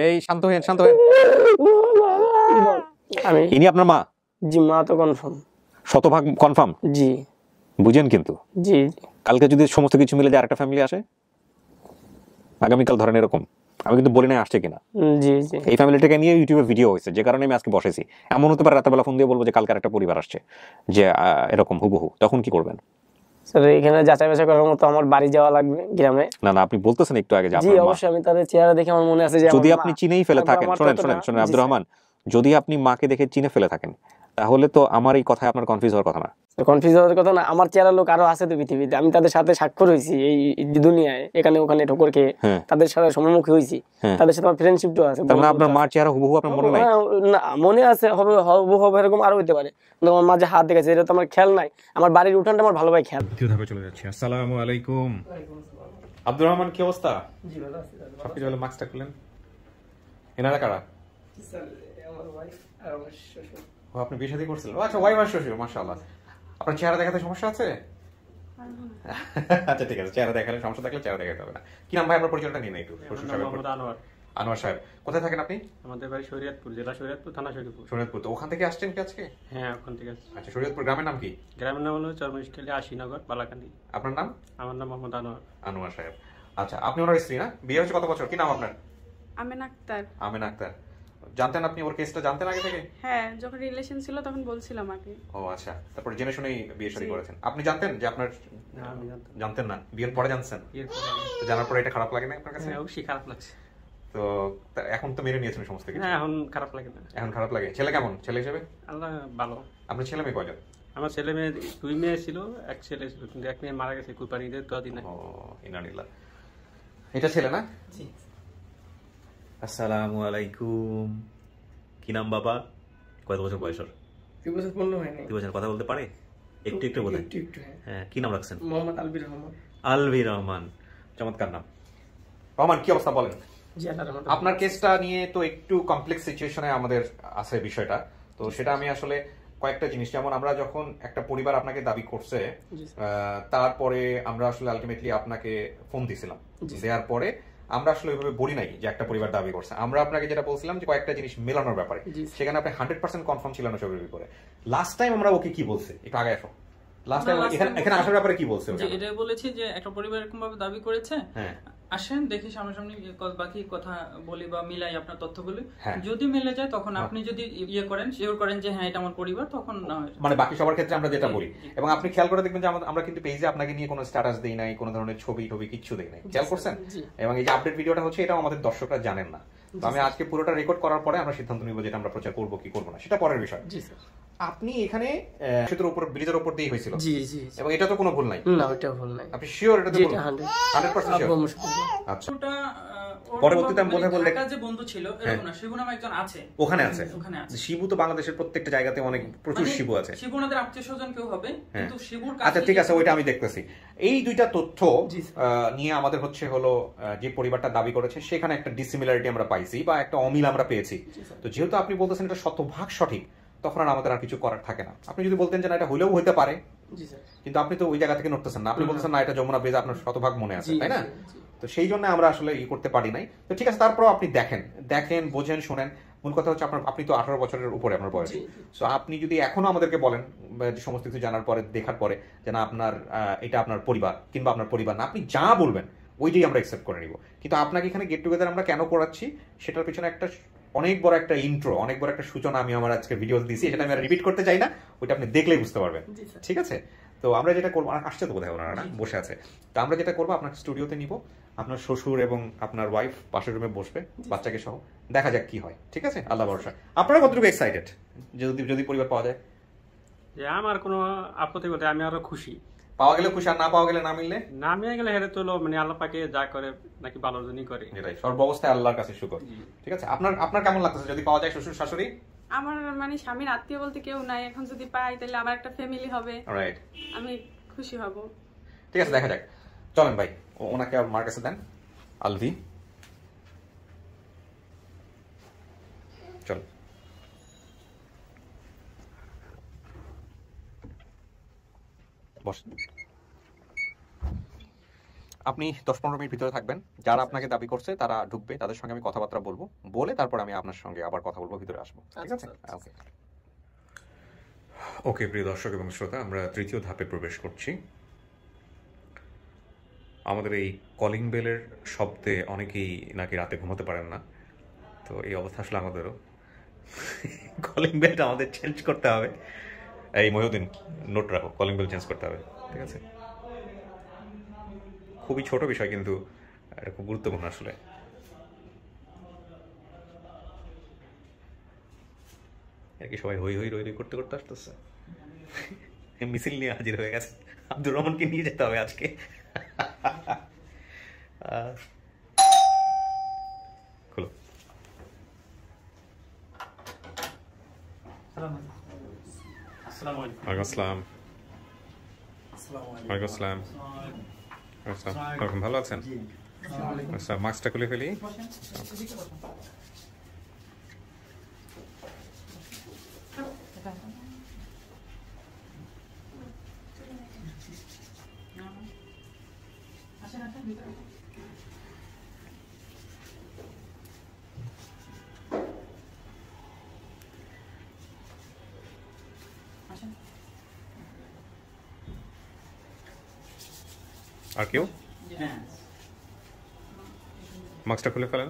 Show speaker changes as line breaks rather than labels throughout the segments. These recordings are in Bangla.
এই শান্ত হন, শান্ত হন। ইনি আপনার মা?
জি, মা তো কনফার্ম,
শতভাগ কনফার্ম?
জি।
বুঝেন কিন্তু
জি,
কালকে যদি সমস্ত কিছু মিলে যে আরেকটা ফ্যামিলি আসে আগামীকাল, ধরেন এরকম, আমি কিন্তু বলি না আসছে কিনা।
জি, জি।
এই ফ্যামিলিটাকে নিয়ে ইউটিউবে ভিডিও হয়েছে, যে কারণে আমি আজকে বসেছি। এমন হতে পারে রাতের বেলা ফোন দিয়ে বলবো যে কালকে আরেকটা পরিবার আসছে, যে এরকম হুবহু, তখন কি করবেন?
স্যার এখানে যাচাই বাছাই করার মতো আমার বাড়ি যাওয়া লাগবে গ্রামে।
না না, আপনি বলতেছেন একটু আগে যে
জি অবশ্যই, আমি তাদের চেহারা দেখে আমার মনে আছে যে
যদি আপনি চিনেই ফেলে থাকেন, শোনেন শোনেন শোনেন আব্দুর রহমান, যদি আপনি মাকে দেখে চিনে ফেলে থাকেন তাহলে তো আমার এই কথায় আপনার কনফিউজ হওয়ার কথা না।
কনফিউজ হওয়ার কথা না, আমার চেহারা লোক আরো আছে তো পৃথিবীতে, আমি তাদের সাথে স্বাক্ষর হয়েছি এই দুনিয়ায়, এখানে ওখানে ঠোকর খেয়ে তাদের সাথে সম্মুখী হয়েছি, তাদের সাথে আমার ফ্রেন্ডশিপও আছে।
তার মানে আপনার মার চেহারা হুবহু আপনার মনে নাই?
না, মনে আছে, হবে হবে এরকম আরো হইতে পারে, কিন্তু আমার মাঝে হাত দেখেছে, এটা তো আমার খেয়াল নাই। আমার বাড়ির উঠানটা আমার ভালো ভাই খেয়াল।
দ্বিতীয়ভাবে চলে যাচ্ছি। আসসালামু আলাইকুম আব্দুর রহমান, কি অবস্থা? জি ভালো আছি। সবকিছু ভালো। মাস্কটা খুলেন। এনারা কারা?
স্যার আমার ওয়াইফ আর আমার শ্বশুর।
ও, আপনি বিয়ে শাদী করছিলেন? আচ্ছা, ওয়াইফ আর শ্বশুর, মাশাআল্লাহ। আপনার চেহারা দেখাতে সমস্যা আছে? আচ্ছা ঠিক আছে, চেহারা দেখালে সমস্যা থাকলে চেহারা দেখাতে হবে না। কি নাম ভাই আপনার? পরিচয়টা নিন একটু। শ্বশুর সাহেব আনোয়ার। আনোয়ার সাহেব, কোথায় থাকেন আপনি?
আমাদের বাড়ি শরীয়তপুর, জেলা শরীয়তপুর, থানা শরীয়তপুর।
শরীয়তপুর। তো ওখান থেকে আসছেন কি আজকে?
হ্যাঁ, ওখান থেকে আসছি।
আচ্ছা, শরীয়তপুর গ্রামের নাম কি?
গ্রামের নাম হলো চরমশখালী, আশিনগর, বালাকান্দি।
আপনার নাম?
আমার নাম মোহাম্মদ আনোয়ার।
আনোয়ার সাহেব। আচ্ছা, আপনি ওনার স্ত্রী না? বিয়ে হয়েছে কত বছর? কি নাম আপনার?
আমেনা আক্তার।
আমেনা আক্তার। জানতেন আপনি ওর কেসটা? জানতেন আগে থেকে?
হ্যাঁ, যখন রিলেশন ছিল তখন বলছিলাম আগে।
ও আচ্ছা, তারপর জেনে শুনেই বিয়ে শাদী করেছেন। আপনি জানতেন যে আপনার?
না, আমি
জানতেন না, বিয়ের পরে জানছেন? তো জানার পরে এটা খারাপ লাগে না আপনার কাছে?
হ্যাঁ, অবশ্যই খারাপ লাগছে।
তো এখন তো মেনে নিয়েছেন সমস্ত কিছু?
হ্যাঁ, এখন খারাপ লাগে না।
এখন খারাপ লাগে? ছেলে কেমন? ছেলে হিসেবে
আল্লাহ ভালো।
আপনার ছেলে মেয়ে কয়জন?
আমার ছেলে মেয়ে 2 মেয়ে ছিল, এক ছেলে ছিল, কিন্তু এক মেয়ে মারা গেছে কুরবানিতে 10 দিন আগে।
ও ইন্নালিল্লাহ। এটা ছেলে না?
জি।
আসসালামু আলাইকুম। কি নাম বাবা? কত বছর বয়স ওর?
2 বছর পূর্ণ হয়নি।
2 বছর। কথা বলতে পারে? একটু একটু বলে।
একটু একটু।
হ্যাঁ, কি নাম রাখছেন?
মোহাম্মদ আলবি রহমান।
আলবি রহমান, চমৎকার নাম। রহমান, কি অবস্থা বলেন?
জি, আল্লাহর
আপনার কেসটা নিয়ে তো একটু কমপ্লেক্স সিচুয়েশনে আমাদের আছে বিষয়টা। তো সেটা আমি আসলে কয়েকটা জিনিস, যেমন আমরা যখন একটা পরিবার আপনাকে দাবি করছে, তারপরে আমরা আসলে আলটিমেটলি আপনাকে ফোন দিছিলাম, দেওয়ার পরে আমরা আসলে ওইভাবে বলি নাই যে একটা পরিবার দাবি করছে। আমরা আপনাকে যেটা বলছিলাম যে কয়েকটা জিনিস মেলানোর ব্যাপারে, সেখানে আপনি 100% কনফার্ম ছিলেন না সবের ব্যাপারে। লাস্ট টাইম আমরা ওকে কি বলছে, একটু আগে আসো। লাস্ট টাইম এখানে আসার ব্যাপারে কি বলছে?
এটা বলেছি যে একটা পরিবার এরকম ভাবে দাবি করেছে, আসেন দেখি সামনাসামনি বাকি কথা বলি বা মিলাই আপনার তথ্যগুলি। যদি মিলে যায় তখন আপনি যদি ইয়ে করেন, শিওর করেন যে হ্যাঁ এটা আমার পরিবার, তখন না হয়
মানে বাকি সবার ক্ষেত্রে আমরা যেটা বলি। এবং আপনি খেয়াল করে দেখবেন যে আমরা কিন্তু পেজে আপনাকে নিয়ে কোনো স্ট্যাটাস দেই নাই, কোনো ধরনের ছবি কিচ্ছু দেই নাই, খেয়াল করছেন? এবং এই যে আপডেট ভিডিওটা হচ্ছে, এটাও আমাদের দর্শকরা জানেন না। তো আমি আজকে পুরোটা রেকর্ড করার পরে আমরা সিদ্ধান্ত নিব যেটা আমরা প্রচার করবো কি করবো না, সেটা পরের বিষয়। আপনি এখানে সেতুর উপর, ব্রিজের উপর দিয়ে হয়েছিল?
জি জি।
এবং এটা তো কোনো ভুল নাই?
না, ওটা ভুল নাই।
আপনি শিওর এটা তো 100% শিওর? আচ্ছা, পরবর্তীতে আমি বোধহয় বললে
ঢাকা যে বন্ধু ছিল এরকম না, শিবু নামে একজন আছে
ওখানে আছে। শিবু তো বাংলাদেশের প্রত্যেকটা জায়গাতে অনেক প্রচুর শিবু আছে।
শিবু ওনাদের আত্মীয়স্বজন কেউ হবে, কিন্তু শিবুর কাছে।
আচ্ছা ঠিক আছে, ওইটা আমি দেখতেছি। এই দুইটা তথ্য নিয়ে আমাদের হলো যে পরিবারটা দাবি করেছে সেখানে একটা ডিসিমিলারিটি আমরা পাইছি বা একটা অমিল আমরা পেয়েছি। তো যেহেতু আপনি বলতেছেন এটা শতভাগ সঠিক, তখন আর আমাদের আর কিছু করার থাকে না। আপনি যদি বলতেন যে না এটা হলেও হইতে পারে, কিন্তু আপনি তো ওই জায়গা থেকে নড়তেছেন না, আপনি বলতেছেন না এটা যমুনা ব্রিজ আপনার শতভাগ মনে আছে, তাই না? তো সেই জন্য আমরা আসলে করতে পারি নাই। তো ঠিক আছে, তারপর আপনি দেখেন বোঝেন শোনেন। মূল কথা হচ্ছে আপনি তো 18 বছরের উপরে আপনার বয়স। তো আপনি যদি এখনো আমাদেরকে বলেন সমস্ত কিছু জানার পরে, দেখার পরে, যে না আপনার এটা আপনার পরিবার কিংবা আপনার পরিবার না, আপনি যা বলবেন ওইটাই আমরা অ্যাকসেপ্ট করে নিব। কিন্তু আপনাকে এখানে গেট টুগেদার আমরা কেন করাচ্ছি সেটার পিছনে একটা অনেক বড় একটা ইন্ট্রো, অনেক বড় একটা সূচনা আমি আমার আজকে ভিডিও দিয়েছি, সেটা আমি আর রিপিট করতে চাই না, ওইটা আপনি দেখলেই বুঝতে পারবেন। ঠিক আছে? তো আমরা যেটা করবো, আসছে তো বোধহয় ওনারা, না বসে আছে, তো আমরা যেটা করবো আপনার স্টুডিওতে নিব, আপনার শ্বশুর এবং আপনার ওয়াইফ পাশের রুমে বসবে বাচ্চাকে সহ, দেখা যাক কি হয়। ঠিক আছে? আল্লাহ ভরসা। আপনারা কতটুকু এক্সাইটেড যদি পরিবার পাওয়া যায়?
আমার কোনো আপত্তি বলতে আমি আরো খুশি।
পাওয়া গেলে খুশি, আর না পাওয়া গেলে না মিললে?
না মিলে গেলে হেরে তো মানে আল্লাহ পাকে যা করে নাকি ভালোর জন্যই করে,
এটাই সর্বাবস্থায় আল্লাহর কাছে শুকর। ঠিক আছে, আপনার কেমন লাগতেছে যদি পাওয়া যায় শ্বশুর শাশুড়ি?
আমার মানে স্বামীর আত্মীয় বলতে কেউ নাই, এখন যদি পাই তাহলে আমার একটা ফ্যামিলি হবে,
রাইট,
আমি খুশি হব।
ঠিক আছে, দেখা যাক। চলেন ভাই, ওনাকে আমার কাছে দেন। আলভি, চল। বস। আপনি 10-15 মিনিট ভিতরে থাকবেন, যারা আপনাকে দাবি করছে তারা ঢুকবে, তাদের সঙ্গে আমি কথাবার্তা বলবো, বলে তারপর আমি আপনার সঙ্গে আবার কথা বলবো, ভিতরে আসবো, ঠিক আছে? ওকে ওকে প্রিয় দর্শক এবং শ্রোতা, আমরা তৃতীয় ধাপে প্রবেশ করছি। আমাদের এই কলিং বেলের শব্দে অনেকেই নাকি রাতে ঘুমাতে পারেন না, তো এই অবস্থা আসলে আমাদেরও। কলিং বেলটা আমাদের চেঞ্জ করতে হবে। এই মহিউদ্দিন, নোট রাখো, কলিং বেল চেঞ্জ করতে হবে, ঠিক আছে? খুবই ছোট বিষয়, কিন্তু এটা খুব গুরুত্বপূর্ণ আসলে। আর কি সবাই হই হই রই রই করতে করতে আসতেছে, মিছিল নিয়ে হাজির হয়ে গেছে। আব্দুর রহমানকে নিয়ে যেতে হবে আজকে। খোলো। ওয়ালাইকুম আসসালাম। ওয়ালাইকুম আসসালাম। ভালো আছেন? আচ্ছা, মাস্কটা খুলে ফেলি। আর কেউ? মাস্কটা খুলে ফেলেন।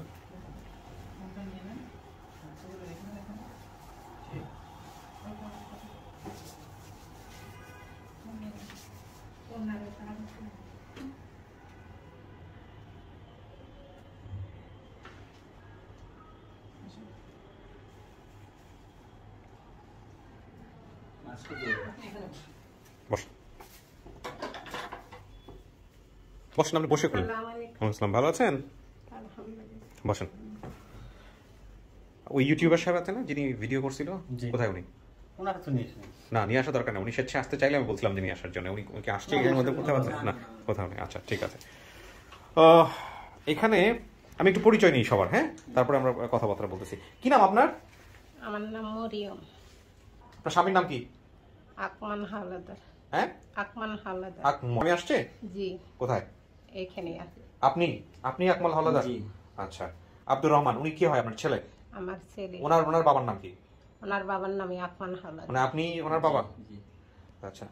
বসেন, বসেন, আপনি বসে খুলেন। আসসালাম, ভালো আছেন? বসেন। ওই ইউটিউবার সাহেব আছে না, যিনি ভিডিও করছিল, কোথায় উনি? না, নিয়ে আসা দরকার নেই, উনি স্বেচ্ছায় আসতে চাইলে আমি বলছিলাম যে নিয়ে আসার জন্য। উনি কি আসছে এর মধ্যে? কোথাও আছে না? কোথাও নেই। আচ্ছা, ঠিক আছে। এখানে আমি একটু পরিচয় নিই সবার, হ্যাঁ, তারপরে আমরা কথাবার্তা বলতেছি। কি নাম আপনার?
আমার নাম মরিয়ম।
আপনার স্বামীর নাম কি?
আকমান হাওলাদার।
হ্যাঁ,
আকমান হাওলাদার।
আমি আসছে?
জি।
কোথায়?
এখানে আছে।
আপনি আকমাল হাওলাদার? আচ্ছা। আব্দুর রহমান, উনি কি হয় আপনার ছেলে?
আমার ছেলে।
ওনার বাবার নাম কি?
ওনার বাবার নাম আকমান হাওলাদার।
মানে আপনি ওনার বাবা? আচ্ছা।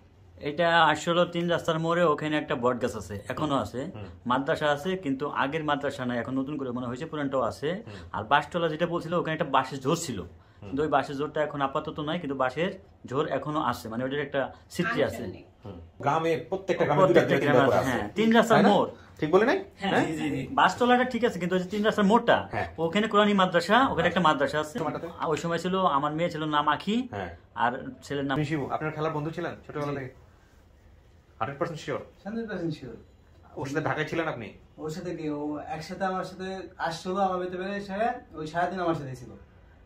এটা আসলে 3 রাস্তার মোড়ে ওখানে একটা বট গাছ আছে, এখনো আছে। মাদ্রাসা আছে, কিন্তু আগের মাদ্রাসা নাই, এখন নতুন করে মনে হয়েছে, পুরানটাও আছে। আর বাসতলা যেটা বলছিল, ওখানে একটা বাঁশের ঝোর ছিল, কিন্তু ওই বাঁশের ঝোরটা এখন আপাতত নাই, কিন্তু বাঁশের ঝোর এখনো আছে, মানে ওটার একটা স্মৃতি আছে।
গ্রামে প্রত্যেকটা গ্রামে
হ্যাঁ, 3 রাস্তার মোড়,
ঠিক বলে নাই?
হ্যাঁ, বাসতলাটা ঠিক আছে, কিন্তু 3 রাস্তার মোড়টা, ওখানে কোরআনী মাদ্রাসা, ওখানে একটা মাদ্রাসা আছে। ওই সময় ছিল, আমার মেয়ে ছিল নাম আখি, আর ছেলের নাম
শিবু। আপনার খেলার বন্ধু ছিলেন ছোটবেলা থেকে? 100% শিওর?
100% শিওর।
ওর সাথে ঢাকায় ছিলেন আপনি?
ওর সাথে কি, ও একসাথে আমার সাথে আসছিল, আমার ভিতরে ওই সারাদিন আমার সাথে ছিল।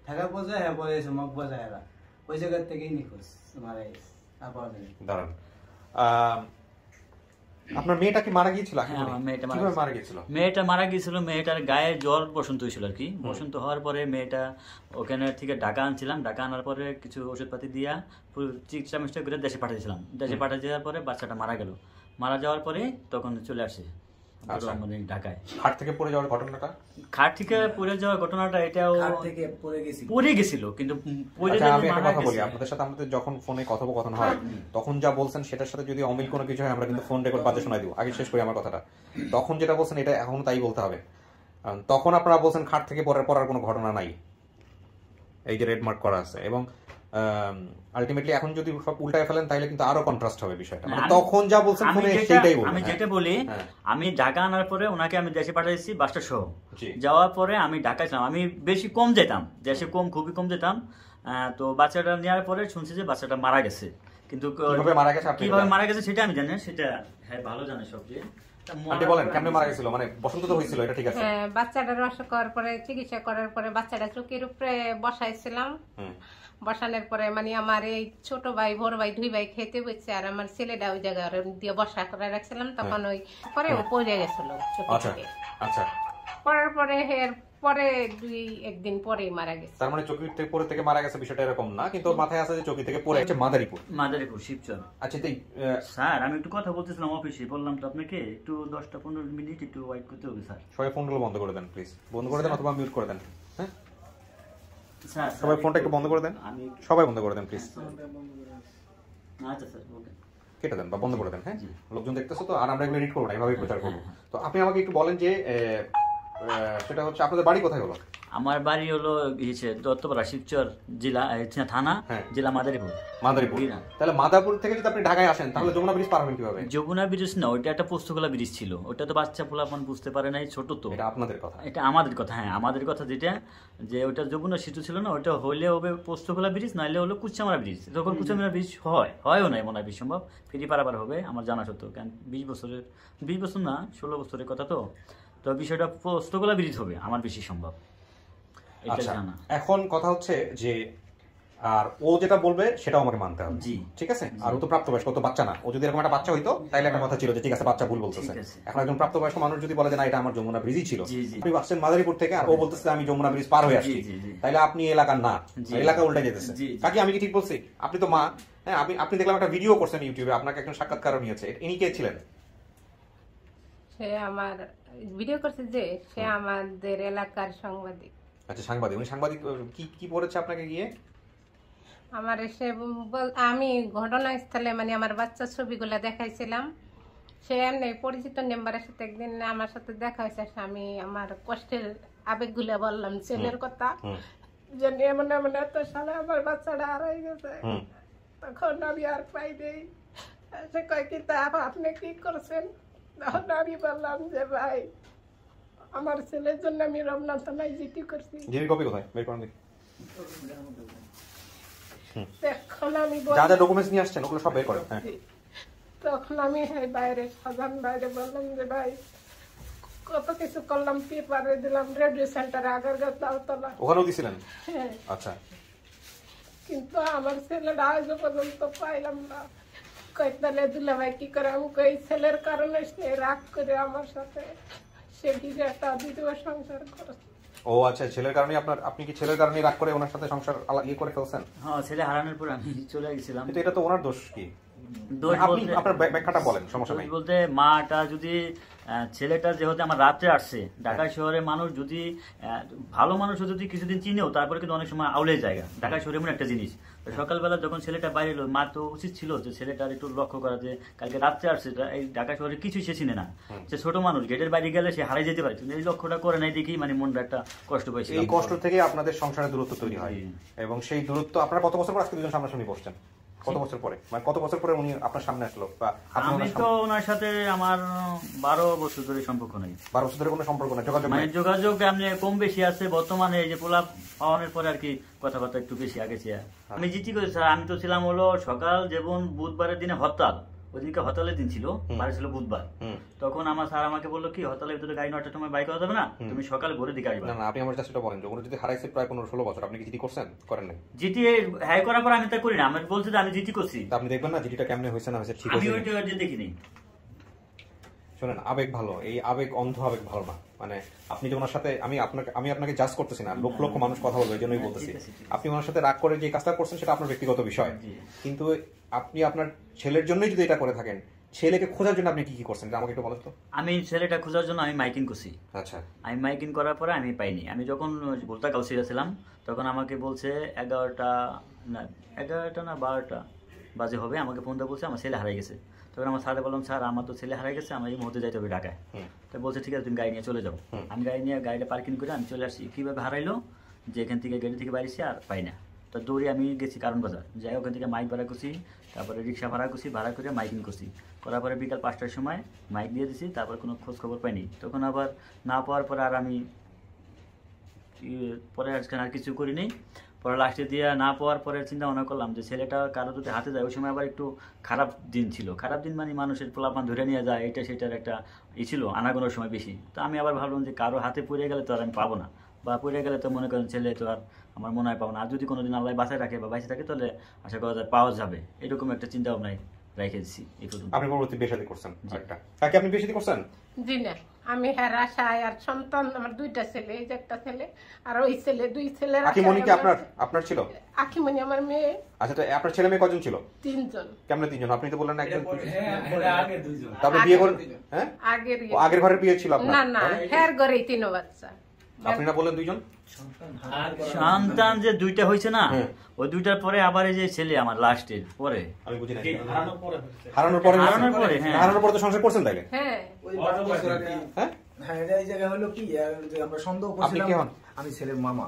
ঢাকার পর্যায়ে হ্যাঁ পরে এসে মগবাজার এরা, ওই জায়গার থেকেই নিখোঁজ মারা গেছে।
দাঁড়ান, আপনার মেয়েটা কি মারা গিয়েছিল?
মেয়েটা মারা গিয়েছিল। মেয়েটার গায়ে জ্বর বসন্ত হয়েছিল আর কি। বসন্ত হওয়ার পরে মেয়েটা ওখানে থেকে ঢাকা আনছিলাম, ঢাকা আনার পরে কিছু ওষুধপাতি দিয়া চিকিৎসা মিষ্টা করে দেশে পাঠিয়েছিলাম। দেশে পাঠিয়ে দেওয়ার পরে বাচ্চাটা মারা গেল। মারা যাওয়ার পরে তখন চলে আসে ঢাকায়।
খাট থেকে পড়ে যাওয়ার ঘটনাটা?
খাট থেকে পড়ে যাওয়ার ঘটনাটা এটাও পড়ে গেছিল, কিন্তু
আমি একটা কথা বলি, আপনাদের সাথে আমাদের যখন ফোনে কথোপকথন হয় তখন যা বলছেন সেটার সাথে যদি অমিল কোনো কিছু হয় আমরা কিন্তু ফোন রেকর্ড বাজে শোনাই দিব। আগে শেষ করি আমার কথাটা। তখন যেটা বলছেন এটা এখন তাই বলতে হবে। তখন আপনারা বলছেন খাট থেকে পড়ার কোনো ঘটনা নাই, এই যে রেড মার্ক করা আছে। এবং আলটিমেটলি এখন যদি সব উল্টায় ফেলেন তাহলে কিন্তু আরো কন্ট্রাস্ট হবে বিষয়টা। তখন যা বলছেন ফোনে সেটাই বলুন।
আমি যেটা বলি, আমি ঢাকা আনার পরে ওনাকে আমি দেশে পাঠিয়েছি বাসটা সহ। যাওয়ার পরে আমি ঢাকায় ছিলাম, আমি বেশি কম যেতাম দেশে, খুবই কম যেতাম। তো বাচ্চাটা নেওয়ার পরে শুনছি যে বাচ্চাটা মারা গেছে, কিন্তু কিভাবে মারা গেছে সেটা আমি জানি না, সেটা হ্যাঁ ভালো জানে সবচেয়ে।
বাচ্চাটার অসুখ হওয়ার পরে চিকিৎসা করার পরে বাচ্চাটা চোখের উপরে বসাইছিলাম। বসানোর পরে মানে আমার এই ছোট ভাই বড় ভাই দুই ভাই খেতে বসছে, আর আমার ছেলেটা ওই জায়গায় দিয়ে বসা করে রাখছিলাম। তখন ওই পরে ও পড়ে গেছিল চোখে। করার পরে এর পরে 2-1 দিন পরেই মারা গেছে।
তার মানে চৌকি থেকে পড়ে থেকে মারা গেছে বিষয়টা এরকম না, কিন্তু ওর মাথায় আছে যে চৌকি থেকে পড়ে গেছে মাদারীপুর
শিবচর।
আচ্ছা তাই
স্যার আমি একটু কথা বলতেছিলাম অফিসে, বললাম তো আপনাকে একটু 10-15 মিনিট একটু ওয়েট করতে হবে স্যার।
সবাই ফোনগুলো বন্ধ করে দেন প্লিজ, বন্ধ করে দেন অথবা মিউট করে দেন। হ্যাঁ
স্যার
সবাই ফোনটা একটু বন্ধ করে দেন, সবাই বন্ধ করে দেন প্লিজ।
আচ্ছা স্যার ওকে
কেটে দেন বা বন্ধ করে দেন। হ্যাঁ লোকজন দেখতেছো তো, আর আমরা এগুলো এডিট করবো না, এইভাবেই প্রচার করবো। তো আপনি আমাকে একটু বলেন যে সেটা হচ্ছে আপনাদের বাড়ি কোথায় হলো?
আমার বাড়ি হলো দত্তপাড়া, শিবচর জেলা থানা, জেলা মাদারীপুর।
তাহলে মাদারীপুর থেকে যদি আপনি ঢাকায় আসেন তাহলে যমুনা ব্রিজ পার হবেন কিভাবে?
যমুনা ব্রিজ না, ওইটা একটা পোস্তগোলা ব্রিজ ছিল, ওটা তো বাচ্চা পোলাপান বুঝতে পারে নাই, ছোট তো।
এটা আপনাদের কথা?
এটা আমাদের কথা। হ্যাঁ আমাদের কথা, যেটা যে ওটা যমুনা সেতু ছিল না, ওটা হইলে হবে পোস্তগোলা ব্রিজ, নাইলে হলো কুচামারা ব্রিজ। যখন কুচামারা ব্রিজ হয়ও নাই মনে হয় সম্ভব, ফেরি পারাপার হবে আমার জানা সত্ত্বেও, কারণ 20 বছর না 16 বছরের কথা, তো বিষয়টা পোস্তগোলা ব্রিজ হবে আমার বেশি সম্ভব।
আচ্ছা এখন কথা হচ্ছে যে আর ও যেটা বলবে সেটাও আমাকে মানতে হবে, ঠিক আছে? আর ও তো প্রাপ্তবয়স্ক, ও তো বাচ্চা না। ও যদি এরকম একটা বাচ্চা হইতো তাহলে একটা কথা ছিল যে ঠিক আছে বাচ্চা ভুল বলতেছে। এখন একজন প্রাপ্তবয়স্ক মানুষ যদি বলে যে না এটা আমার যমুনা ব্রিজই ছিল, আপনি আসছেন মাদারীপুর থেকে আর ও বলতেছে আমি যমুনা ব্রিজ পার হয়ে আসছি, তাহলে আপনি এলাকার না, এলাকা উল্টে যেতেছে। কাকি আমি কি ঠিক বলছি? আপনি তো মা। হ্যাঁ আপনি দেখলাম একটা ভিডিও করছেন ইউটিউবে, আপনাকে একজন সাক্ষাৎকার নিয়েছে, ইনি কে ছিলেন?
সে আমার ভিডিও করছে যে সে আমাদের এলাকার সাংবাদিক।
আচ্ছা সাংবাদিক, উনি সাংবাদিক কি বলেছে আপনাকে গিয়ে?
আমার আমি ঘটনাস্থলে মানে আমার বাচ্চার ছবিগুলা দেখাইছিলাম, সে এমনি পরিচিত মেম্বারের সাথে একদিন আমার সাথে দেখা হয়েছে, আমি আমার কষ্টের আবেগগুলা বললাম, ছেলের কথা, যে এমন এমন এত সালে আমার বাচ্চাটা হারাই গেছে। তখন আমি আর পাই নেই, সে কয় কি তা আপনি কি করছেন? তখন আমি বললাম যে ভাই আমার ছেলের জন্য আমি রমনা থানায় জিডি করছি।
জিডি কপি কোথায় বের করেন দেখি।
তখন আমি
যা যা ডকুমেন্টস নিয়ে আসছেন ওগুলো সব বের করেন। হ্যাঁ
তখন আমি বাইরে সাধারণ বাইরে বললাম যে ভাই কত কিছু করলাম, পেপারে দিলাম, রেডিও সেন্টারে আগারগাঁও তালতলা,
ওখানেও দিছিলেন? আচ্ছা
কিন্তু আমার ছেলেটা আজও পর্যন্ত পাইলাম না। কই তাহলে দুলা ভাই কি করে? আমি কই ছেলের কারণে সে রাগ করে আমার সাথে সে একটা দ্বিতীয় সংসার করেছে।
ও আচ্ছা ছেলের কারণে আপনি কি ছেলের কারণে রাগ করে ওনার সাথে সংসার করে ফেলছেন?
হ্যাঁ ছেলে হারানোর পর আমি চলে গেছিলাম।
কিন্তু এটা তো ওনার দোষ কি? আপনি আপনার ব্যাখ্যাটা বলেন, সমস্যা নাই।
বলতে মাটা যদি ছেলেটা যেহেতু আমার রাত্রে আসছে, ঢাকা শহরে মানুষ যদি ভালো মানুষ যদি কিছুদিন চিনেও তারপরে কিন্তু অনেক সময় আউলে জায়গা। ঢাকা শহরে এমন একটা জিনিস, সকালবেলা যখন ছেলেটা বাইরে এলো মা তো উচিত ছিল যে ছেলেটার একটু লক্ষ্য করা যে কালকে রাত্রে আসছে, এই ঢাকা শহরে কিছুই সে চিনে না, সে ছোট মানুষ, গেটের বাইরে গেলে সে হারিয়ে যেতে পারে, এই লক্ষ্যটা করে নাই দেখি মানে মনটা একটা কষ্ট পাইছে।
এই কষ্ট থেকে আপনাদের সংসারে দূরত্ব তৈরি হয়, এবং সেই দূরত্ব আপনারা কত বছর পর আজকে দুজন সামনাসামনি বসছেন? কত বছর পরে, মানে কত বছর পরে উনি আপনার সামনে আসলো?
আমি তো ওনার সাথে আমার 12 বছর ধরে সম্পর্ক নেই।
12 বছর ধরে কোনো সম্পর্ক নেই,
যোগাযোগ আপনি কম বেশি আছে। বর্তমানে এই যে পোলা পাওয়ানোর পরে আর কি কথাবার্তা একটু বেশি আগেছে। আমি জিটি করি স্যার, আমি তো ছিলাম হলো সকাল, যেমন বুধবারের দিনে হরতাল, ওইদিনকে হরতালের দিন ছিল, বাড়ি ছিল বুধবার, তখন আমার স্যার আমাকে বললো কি হরতালের ভিতরে গাড়ি 9টার সময় বাইক করা যাবে না, তুমি সকালে ভোরের দিকে আসবে।
না আপনি আমার কাছে সেটা বলেন, যখন যদি হারাইছে প্রায় 15-16 বছর, আপনি কি জিটি করছেন? করেন নাই?
জিটি হ্যাঁ করার পর আমি তা করি না, আমি বলছি যে আমি জিটি করছি।
আপনি দেখবেন না জিটিটা কেমনে হয়েছে না হয়েছে, ঠিক আছে?
আমি ওইটা দেখিনি।
শোনেন, আবেগ ভালো, এই আবেগ অন্ধ আবেগ ভালো না। মানে আপনি যে ওনার সাথে, আমি আপনাকে জাজ করতেছি না, লক্ষ লক্ষ মানুষ কথা বলবে এই জন্যই বলতেছি। আপনি ওনার সাথে রাগ করে যে কাজটা করছেন সেটা আপনার ব্যক্তিগত বিষয়, কিন্তু আপনি আপনার ছেলের জন্যই যদি এটা করে থাকেন, ছেলেকে খোঁজার জন্য আপনি কি করছেন আমাকে একটু বলেন তো।
আমি ছেলেটা খোঁজার জন্য আমি মাইকিং করছি।
আচ্ছা
আমি মাইকিং করার পরে আমি পাইনি। আমি যখন ভোলতা কাউসিয়া ছিলাম তখন আমাকে বলছে 11টা না 12টা বাজে হবে, আমাকে ফোন দিয়ে বলছে আমার ছেলে হারিয়ে গেছে। তখন আমার স্যারে বললাম স্যার আমার তো ছেলে হারিয়ে গেছে, আমার এই মুহূর্তে যাইতে হবে ঢাকায়। তো বলছে ঠিক আছে তুমি গাড়ি নিয়ে চলে যাও। আমি গাড়ি নিয়ে গাড়িটা পার্কিং করে আমি চলে আসছি। কীভাবে হারাইলো যে এখান থেকে গাড়ি থেকে বাইরেছি আর পাই না, তো দৌড়ে আমি গেছি কারণ বাজার, যাই ওখান থেকে মাইক ভাড়া করছি, তারপরে রিক্সা ভাড়া করছি, ভাড়া করে মাইকিং করছি, করার পরে বিকাল 5টার সময় মাইক দিয়ে দিছি, তারপর কোনো খোঁজ খবর পাইনি। তখন আবার না পাওয়ার পরে আর আমি পরে আজকে আর কিছু করিনি। পরে লাস্টে দিয়ে না পাওয়ার পরে চিন্তা ভাবনা করলাম যে ছেলেটা কারো যদি হাতে যায়, ওই সময় আবার একটু খারাপ দিন ছিল, খারাপ দিন মানে মানুষের পোলাপান ধরে নিয়ে যায়, এটা সেটার একটা ছিল আনাগোনার সময় বেশি। তো আমি আবার ভাবলাম যে কারো হাতে পড়ে গেলে তো আর আমি পাবো না, বা পড়ে গেলে তো মনে করেন ছেলে তো আর আমার মনে হয় পাবো না, আর যদি কোনোদিন আল্লাহ বাঁচায় রাখে বা বাইসে থাকে তাহলে আশা করা যায় পাওয়া যাবে, এরকম একটা চিন্তা ভাবনায় রেখে দিচ্ছি।
আপনি পরবর্তী বিয়ে শাদী করছেন? একটা আপনি বিয়ে শাদী করছেন?
জি না, আমি হ্যাঁ আশায় আর সন্তান আমার 2টা ছেলে, এই যে একটা ছেলে আর ওই ছেলে, 2 ছেলের
আখিমণি কি আপনার ছিল?
আখিমণি আমার মেয়ে।
আচ্ছা, তো আপনার ছেলে মেয়ে কজন ছিল?
3 জন।
কেমনে 3 জন? আপনি তো বললেন না একজন।
আগে 2 জন।
তারপরে বিয়ে করেন? হ্যাঁ, আগের ঘরের বিয়ে ছিল আপনার?
না না, হ্যার ঘরেই 3 বাচ্চা।
আপনি না বললেন 2 জন
সন্তান যে 2টা হয়েছে না, ওই 2টার পরে আবার এই যে ছেলে আমার লাস্টের পরে,
আমি বুঝি না।
হারানোর
পরে তো সংসার করছেন তাইলে?
হ্যাঁ,
ওই 12 বছর আগে।
হ্যাঁ
হ্যাঁ, এই জায়গা হলো কি যে আমরা সন্দেহ করছিলাম, আমি ছেলের মামা,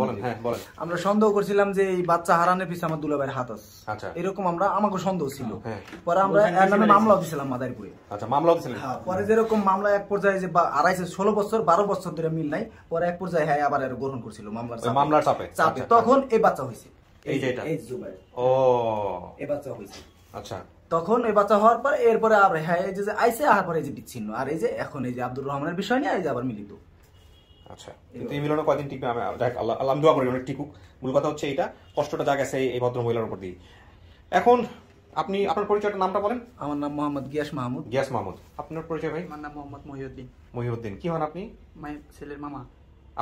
বলেন। হ্যাঁ বলেন।
আমরা সন্দেহ করছিলাম যে এই বাচ্চা হারানোর পিছনে আমার দুলাভাইয়ের হাত আছে।
আচ্ছা,
এরকম আমাকে সন্দেহ ছিল। পরে আমরা এর নামে মামলা দিয়েছিলাম মাদারীপুরে।
আচ্ছা, মামলা দিয়েছিলেন?
হ্যাঁ, পরে যেরকম মামলা এক পর্যায়ে যে 16 বছর 12 বছর ধরে মিল নাই, পরে এক পর্যায়ে হ্যাঁ আবার গ্রহণ করছিল মামলার চাপে। তখন এই বাচ্চা হয়েছে, এই যে এটা, এই জুবাইর। ও, এই বাচ্চা হয়েছে।
আচ্ছা,
তখন এই বাচ্চা হওয়ার পর এরপরে আর হ্যাঁ এই যে আইসে আর পরে এই যে বিচ্ছিন্ন, আর এই যে এখন এই যে আব্দুর রহমানের বিষয় নিয়ে এই যে আবার মিলিত।
আচ্ছা, কিন্তু এই মিলনে কয়দিন টিকবে? আমি আল্লাহ দোয়া করি অনেক টিকুক। মূল কথা হচ্ছে এইটা, কষ্টটা যা গেছে এই ভদ্র মহিলার উপর দিয়ে। এখন আপনি আপনার পরিচয়টা, নামটা বলেন।
আমার নাম মোহাম্মদ গিয়াস মাহমুদ।
গিয়াস মাহমুদ। আপনার পরিচয় ভাই?
আমার নাম মোহাম্মদ মহিউদ্দিন।
মহিউদ্দিন। কি হন আপনি?
ছেলের মামা।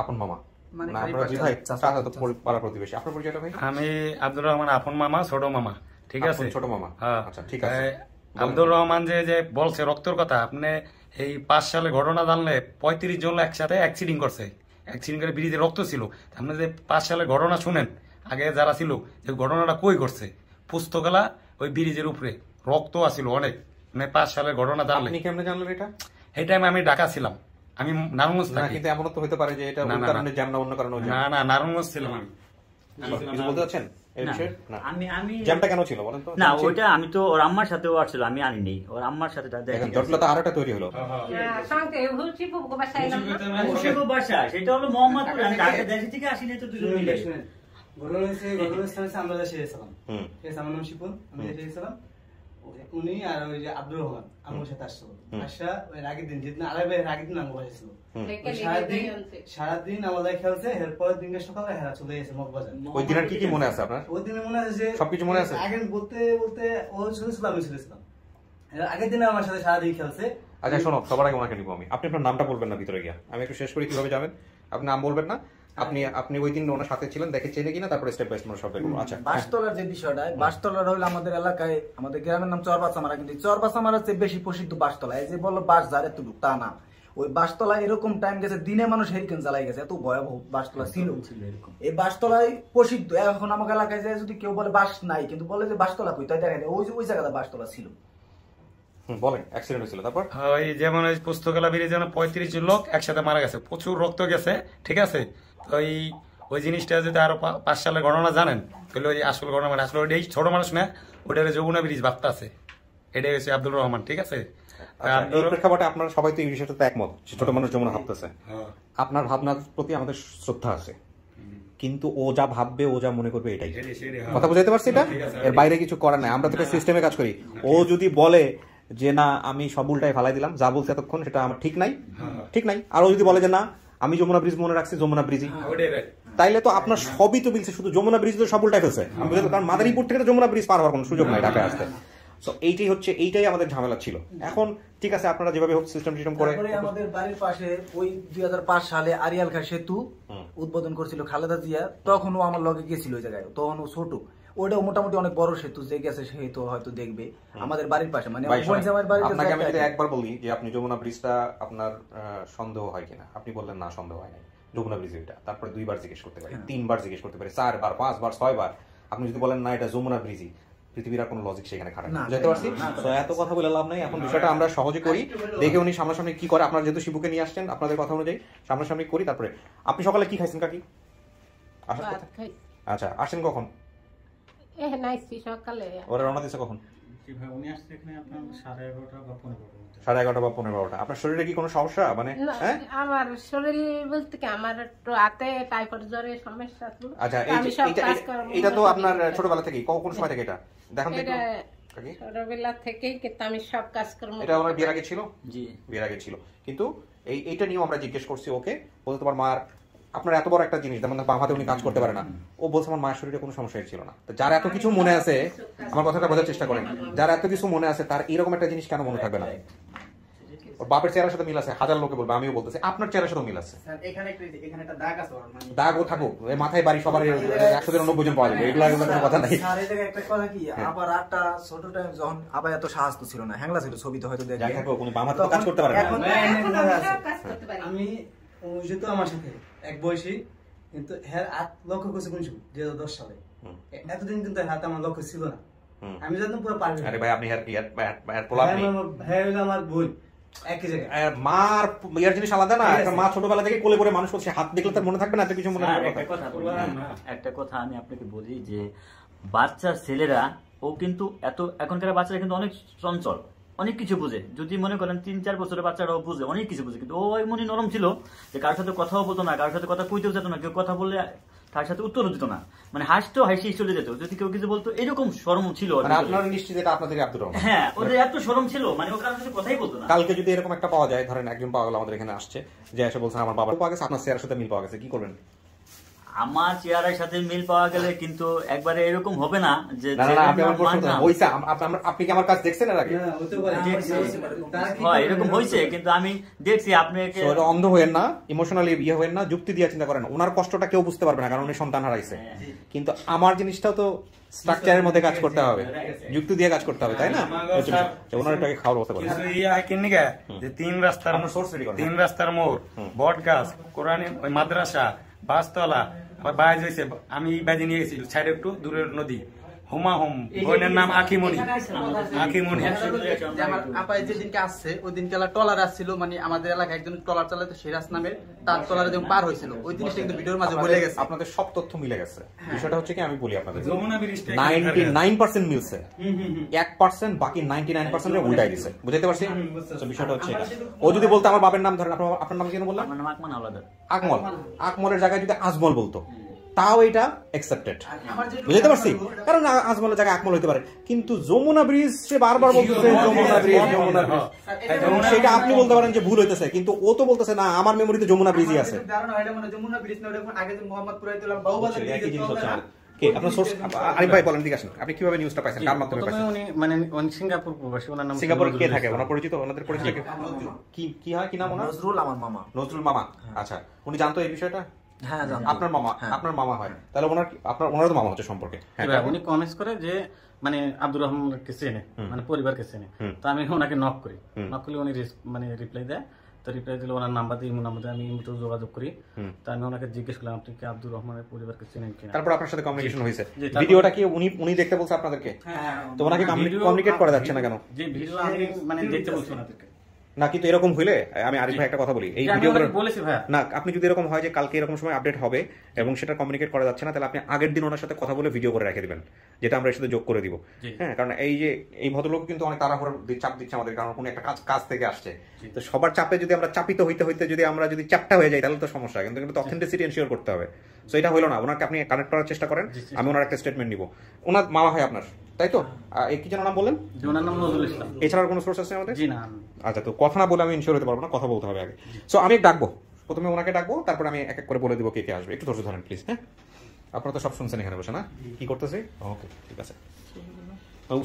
আপন মামা?
মানে
আপনার জি ভাই, চাচা তো পাড়া প্রতিবেশী। আপনার পরিচয়টা ভাই?
আমি আব্দুর রহমান, আপন মামা, ছোট মামা। ঠিক আছে,
ছোট মামা। আচ্ছা, ঠিক আছে।
আব্দুর রহমান যে বলছে রক্তর কথা, আপনি এই 5 সালে ঘটনা জানলে 35 জন একসাথে অ্যাক্সিডেন্ট করছে, অ্যাক্সিডেন্ট করে ব্রিজে রক্ত ছিল। আপনি যে 5 সালে ঘটনা শুনেন, আগে যারা ছিল, যে ঘটনাটা কই করছে, পুস্তকালা ওই ব্রিজের উপরে রক্ত আছিল অনেক। মানে 5 সালের ঘটনা জানলে।
আপনি কেমনে জানলেন এটা?
এই টাইমে আমি ঢাকা ছিলাম, আমি নারায়ণগঞ্জ থাকি।
কিন্তু এমন তো হতে পারে যে এটা অন্য কারণে জ্যাম না, অন্য কারণে।
না, নারায়ণগঞ্জ ছিলাম আমি।
কিছু বলতে চাচ্ছেন এই বিষয়ে? না,
আমি
জ্যামটা কেন ছিল বলেন তো?
না, ওইটা আমি তো ওর আম্মার সাথেও আসছিল, আমি আনিনি, ওর আম্মার সাথে
দেখেন জটিলতা আরেকটা তৈরি হলো।
সেটা হলো মোহাম্মদপুর, আমি ঢাকা দেশ থেকে আসিনি তো, দুজন মিলে।
আমরা দেশে গেছিলাম, ঠিক আছে, আমার নাম শিপন, আমি দেশে গেছিলাম। উনি আর ওই যে আব্দুর রহমান আমার সাথে আসছিল। আসা ওই আগের দিন, যেদিন আগের দিন আমার বাসায় ছিল, সারাদিন আমাদের খেলছে। এরপরের দিনকে সকালে হেরা চলে গেছে মগবাজার।
ওই দিনের কি মনে আছে আপনার?
ওই দিনে মনে আছে যে
সবকিছু মনে আছে?
আগে বলতে ও শুনেছিল, আমি শুনেছিলাম। আগের দিনে আমার সাথে সারাদিন খেলছে।
আচ্ছা শোনো, সবার আগে ওনাকে নিব আমি। আপনি আপনার নামটা বলবেন না ভিতরে গিয়া? আমি একটু শেষ করি, কিভাবে যাবেন? আপনি নাম বলবেন না। আপনি ওই দিন ওনার সাথে ছিলেন, দেখে চেনে কিনা, তারপরে স্টেপ বাই স্টেপ সব দেখব। আচ্ছা,
বাসতলার যে বিষয়টা, বাসতলার হলো আমাদের এলাকায়, আমাদের গ্রামের নাম চরবাসামারা, কিন্তু চরবাসামারা হচ্ছে বেশি প্রসিদ্ধ বাসতলা। এই যে বললো বাস যার এতটুকু, তা না। ওই বাসতলা এরকম টাইম গেছে, দিনে মানুষ হেরিকেন জ্বালাই গেছে, এত ভয়াবহ বাসতলা ছিল। এই বাসতলায় প্রসিদ্ধ। এখন আমাকে এলাকায় যায় যদি কেউ বলে বাস নাই, কিন্তু বলে যে বাসতলা কই, তাই দেখা যায় ওই জায়গাটা বাসতলা ছিল।
বলেন, অ্যাক্সিডেন্ট হয়েছিল তারপর?
ওই যেমন ওই পুস্তকালা ব্রিজে 35 লোক একসাথে মারা গেছে, প্রচুর রক্ত গেছে। ঠিক আছে, ওই জিনিসটা যদি আরো 5 সালের ঘটনা জানেন, তাহলে ওই আসল ঘটনা, মানে আসলে ওইটাই ছোট মানুষ না, ওইটা যমুনা ব্রিজ ভাবতে আছে। এটাই হচ্ছে আব্দুর রহমান। ঠিক আছে,
এই প্রেক্ষাপটে আপনারা সবাই তো এই বিষয়টাতে একমত, ছোট মানুষ যমুনা ভাবতেছে। আপনার ভাবনার প্রতি আমাদের শ্রদ্ধা আছে, কিন্তু ও যা ভাববে, ও যা মনে করবে, এটাই কথা বুঝাইতে পারছি। এটা এর বাইরে কিছু করার নাই, আমরা তো সিস্টেমে কাজ করি। ও যদি বলে যে না আমি সব উল্টাই ফালাই দিলাম, যা বলছে এতক্ষণ সেটা আমার ঠিক নাই, ঠিক নাই, আর ও যদি বলে যে না আমি যমুনা ব্রিজ মনে রাখছি, যমুনা ব্রিজই, তাইলে তো আপনার সবই তো বলছে, শুধু যমুনা ব্রিজ তো সব উল্টাই ফেলছে। কারণ মাদারীপুর থেকে তো যমুনা ব্রিজ পার হওয়ার কোনো সুযোগ নাই ঢাকায় আসতে। এইটাই আমাদের ঝামেলা ছিল। এখন ঠিক আছে, আপনারা যেভাবে হোক সিস্টেম করে।
আমাদের বাড়ির পাশে ওই 2005 সালে আরিয়াল খা সেতু উদ্বোধন করছিল খালেদা জিয়া, তখন ও আমার লগে গেছিল ওই জায়গায়, তখন ও ছোট। ওটাও মোটামুটি অনেক বড় সেতু, যে গেছে সে তো হয়তো দেখবে আমাদের বাড়ির পাশে। মানে
আপনাকে আমি যদি একবার বলি যে আপনি যমুনা ব্রিজটা আপনার সন্দেহ হয় কিনা, আপনি বললেন না সন্দেহ হয় নাই, যমুনা ব্রিজ এটা, তারপরে 2 বার জিজ্ঞেস করতে পারি, 3 বার জিজ্ঞেস করতে পারি, 4 বার, 5 বার, 6 বার, আপনি যদি বলেন না এটা যমুনা ব্রিজই, পৃথিবীর আর কোনো লজিক সেখানে খারাপ না। বুঝতে পারছি, এত কথা বলে লাভ নাই। এখন বিষয়টা আমরা সহজে করি, দেখে উনি সামনাসামনি কি করে। আপনারা যেহেতু শিবুকে নিয়ে আসছেন, আপনাদের কথা অনুযায়ী সামনাসামনি করি। তারপরে আপনি সকালে কি খাইছেন কাকি? আচ্ছা, আসেন কখন? ওরা রওনা দিচ্ছে কখন? 11:30 বা 15টা। আপনার শরীরে কি কোনো সমস্যা? মানে
আমার শরীর বলতে কি, আমার একটু হাতে টাইফয়েড জ্বরের সমস্যা আছে।
আচ্ছা, এটা তো আপনার ছোটবেলা থেকেই? কোন সময় থেকে এটা দেখান দেখো?
ছোটবেলা থেকেই, কিন্তু আমি সব কাজ করব।
এটা আমার বিয়ের আগে ছিল? জি, বিয়ের আগে ছিল। কিন্তু এইটা নিয়েও আমরা জিজ্ঞেস করছি ওকে, বলতে তোমার মার, আপনার এত বড় একটা জিনিস, যেমন বাম হাতে উনি কাজ করতে পারে না, ও বলছে আমার মায়ের শরীরে কোনো সমস্যা ছিল না। তো যার এত কিছু মনে আছে, আমার কথাটা বোঝার চেষ্টা করেন, যার এত কিছু মনে আছে তার এরকম একটা জিনিস কেন মনে থাকবে না? ওর বাপের চেহারার সাথে মিল আছে, হাজার লোকে বলবে, আমিও বলতেছি আপনার চেহারার সাথে মিল আছে।
এখানে একটা দাগ আছে,
দাগও থাকুক, মাথায় বাড়ি সবার 190 জন পাওয়া যাবে, এগুলো কোনো কথা নাই।
স্যার এটা একটা কথা কি, আবার একটা ছোট টাইম যখন আবার এত সাহস তো ছিল না, হ্যাংলা ছিল, ছবিতে হয়তো দেখে
যাই থাকো উনি বামাতে কাজ করতে পারে না।
আমি যেহেতু আমার সাথে এক বয়সী, কিন্তু হ্যাঁ লক্ষ্য করছি কোন 2010 সালে, এতদিন কিন্তু হাতে আমার লক্ষ্য ছিল না, আমি জানতাম পুরো পারবে।
আরে ভাই আপনি পোলা আপনি
হ্যাঁ আমার বোন একই জায়গায়,
মার ইয়ার জিনিস আলাদা না, একটা মা ছোটবেলা থেকে কোলে করে মানুষ করছে, হাত দেখলে তার মনে থাকবে না, এত কিছু মনে থাকবে।
একটা কথা আমি আপনাকে বলি যে বাচ্চা ছেলেরা ও কিন্তু এখনকার বাচ্চারা কিন্তু অনেক চঞ্চল, অনেক কিছু বুঝে। যদি মনে করেন 3-4 বছরের বাচ্চারাও বুঝে, অনেক কিছু বুঝে, কিন্তু ও এমনই নরম ছিল যে কারোর সাথে কথাও বলতো না, কারোর সাথে কথা কইতেও যেত না, কেউ কথা বললে তার সাথে উত্তরও দিত না, মানে হাসতেও হাসি চলে যেত যদি কেউ কিছু বলতো, এরকম শরম ছিল।
আপনার নিশ্চিত এটা আপনাদের আব্দুর রহমান?
হ্যাঁ, ওদের এত শরম ছিল, মানে ও কারোর সাথে কথাই বলতো না।
কালকে যদি এরকম একটা পাওয়া যায়, ধরেন একজন পাওয়া গেল আমাদের এখানে আসছে, যে এসে বলছে আমার বাবার পাওয়া গেছে, আপনার চেহারার সাথে মিল পাওয়া গেছে, কি করবেন?
আমার চেহারার সাথে মিল পাওয়া গেলে কিন্তু একবারে এরকম হবে না যে
আপনি কি আমার কাজ দেখছেন এর আগে?
এরকম হয়েছে, কিন্তু আমি দেখছি আপনি
অন্ধ হয়েন না, ইমোশনালি ইয়ে হয়েন না, যুক্তি দিয়ে চিন্তা করেন। ওনার কষ্টটা কেউ বুঝতে পারবে না, কারণ উনি সন্তান হারাইছে, কিন্তু আমার জিনিসটাও তো স্ট্রাকচারের মধ্যে কাজ করতে হবে, যুক্তি দিয়ে কাজ করতে হবে, তাই না? ওনার এটাকে খাওয়ার ব্যবস্থা করেন।
3 রাস্তার মোড়, বট গাছ, কোরআন, ওই মাদ্রাসা, বাসতলা, বাইজ হয়েছে, আমি বাইজে নিয়ে গেছি সাইডে একটু দূরের নদী, হুমা হোম, বোনের নাম আখিমণি।
আমার আপা যেদিনকে আসছে ওই দিনকে ট্রলার আসছিল, মানে আমাদের এলাকায় একজন ট্রলার চালাতো সিরাজ নামের, তার ট্রলারে যখন পার হয়েছিল ওই জিনিসটা কিন্তু ভিডিওর মাঝে বলে গেছে।
আপনাদের সব তথ্য মিলে গেছে। বিষয়টা হচ্ছে কি, আমি বলি আপনাদের 99% মিলছে, 1% বাকি 99% এর উল্টাই দিছে, বুঝাইতে পারছি? বিষয়টা হচ্ছে ও যদি বলতো আমার বাবার নাম, ধরেন আপনার নাম কি বললাম? আকমল, আকমলের জায়গায় যদি আজমল বলতো তাও এটা অ্যাকসেপ্টেড, বুঝতে পারছি? কারণ আজমলের জায়গায় আকমল হইতে পারে, কিন্তু যমুনা ব্রিজ সে বারবার বলতেছে যমুনা ব্রিজ, যমুনা ব্রিজ, সেটা আপনি বলতে পারেন যে ভুল হইতেছে, কিন্তু ও তো বলতেছে না আমার মেমোরিতে যমুনা ব্রিজই আছে। আপনি কিভাবে নিউজটা পাইছেন, কার মাধ্যমে পাইছেন?
মানে সিঙ্গাপুর প্রবাসী, ওনার নাম
সিঙ্গাপুরে কে থাকে, ওনার পরিচিত, ওনাদের পরিচিত কি হয়, কি নাম ওনার?
নজরুল, আমার মামা।
নজরুল মামা, আচ্ছা। উনি জানতো এই বিষয়টা?
হ্যাঁ,
আপনার মামা, আপনার মামা হয়, তাহলে ওনারও তো মামা হচ্ছে সম্পর্কে।
উনি কমেন্টস করে যে মানে আব্দুর রহমানকে চেনে, মানে পরিবারকে চেনে, তো আমি ওনাকে নক করি, নক করলে উনি মানে রিপ্লাই দেয়, তো রিপ্লাই দিলে ওনার নাম্বার দিয়ে ইমো নাম্বার দিয়ে আমি ইমোতে যোগাযোগ করি, তো আমি ওনাকে জিজ্ঞেস করলাম আপনি কি আব্দুর রহমানের পরিবারকে চেনেন কিনা।
তারপর আপনার সাথে কমিউনিকেশন হয়েছে, ভিডিওটা কি উনি দেখতে বলছে আপনাদেরকে? তো ওনাকে কমিউনিকেট করা যাচ্ছে না কেন?
যে ভিডিও আমি মানে দেখতে বলছি ওনাদেরকে
না, কিন্তু এরকম হইলে আমি আরিফ ভাই একটা কথা বলি, এই ভিডিও না, আপনি যদি এরকম হয় যে কালকে এরকম সময় আপডেট হবে এবং সেটা কমিউনিকেট করা যাচ্ছে না, তাহলে আপনি আগের দিন ওনার সাথে কথা বলে ভিডিও করে রেখে দিবেন, যেটা আমরা এর সাথে যোগ করে দিব। হ্যাঁ, কারণ এই ভদ্রলোক কিন্তু অনেক তাড়াহুড়ো চাপ দিচ্ছে আমাদের, কারণ কোনো একটা কাজ থেকে আসছে, তো সবার চাপে যদি আমরা চাপিত হইতে হইতে যদি আমরা যদি চাপটা হয়ে যাই তাহলে তো সমস্যা, কিন্তু অথেন্টিসিটি এনশিওর করতে হবে। সো এটা হলো না, ওনাকে আপনি কানেক্ট করার চেষ্টা করেন, আমি ওনার একটা স্টেটমেন্ট নিব। ওনার মামা হয় আপনার, তাই তো? কি যেন নাম বললেন?
ওনার নাম নজরুল ইসলাম।
এছাড়া কোনো সোর্স আছে আমাদের?
জি না।
আচ্ছা, তো কথা না বলে আমি ইনশিওর হতে পারবো না, কথা বলতে হবে আগে। সো আমি ডাকবো, প্রথমে ওনাকে ডাকবো, তারপর আমি এক এক করে বলে দিব কে কে আসবে। একটু ধৈর্য ধরেন প্লিজ। হ্যাঁ, আপনারা তো সব শুনছেন এখানে বসে, না? কি করতেছে? ওকে, ঠিক আছে।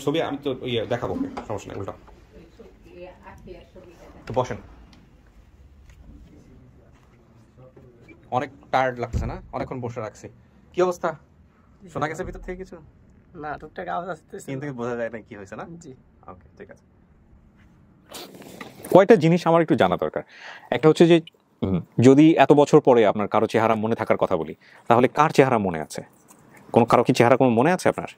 ছবি আমি তো দেখাবো, সমস্যা নেই, উল্টা তো বসেন। অনেক টায়ার্ড লাগতেছে না? অনেকক্ষণ বসে রাখছি। কি অবস্থা? শোনা গেছে ভিতর থেকে কিছু?
না, টুকটাক আওয়াজ আসতেছে,
কিন্তু বোঝা যায় না কি হয়েছে, না?
জি,
ওকে, ঠিক আছে। কয়টা জিনিস আমার একটু জানা দরকার। একটা হচ্ছে যে যদি এত বছর পরে আপনার কারো চেহারা মনে থাকার কথা বলি, তাহলে কার চেহারা মনে আছে? কারো কি চেহারা কোনো মনে আছে আপনার?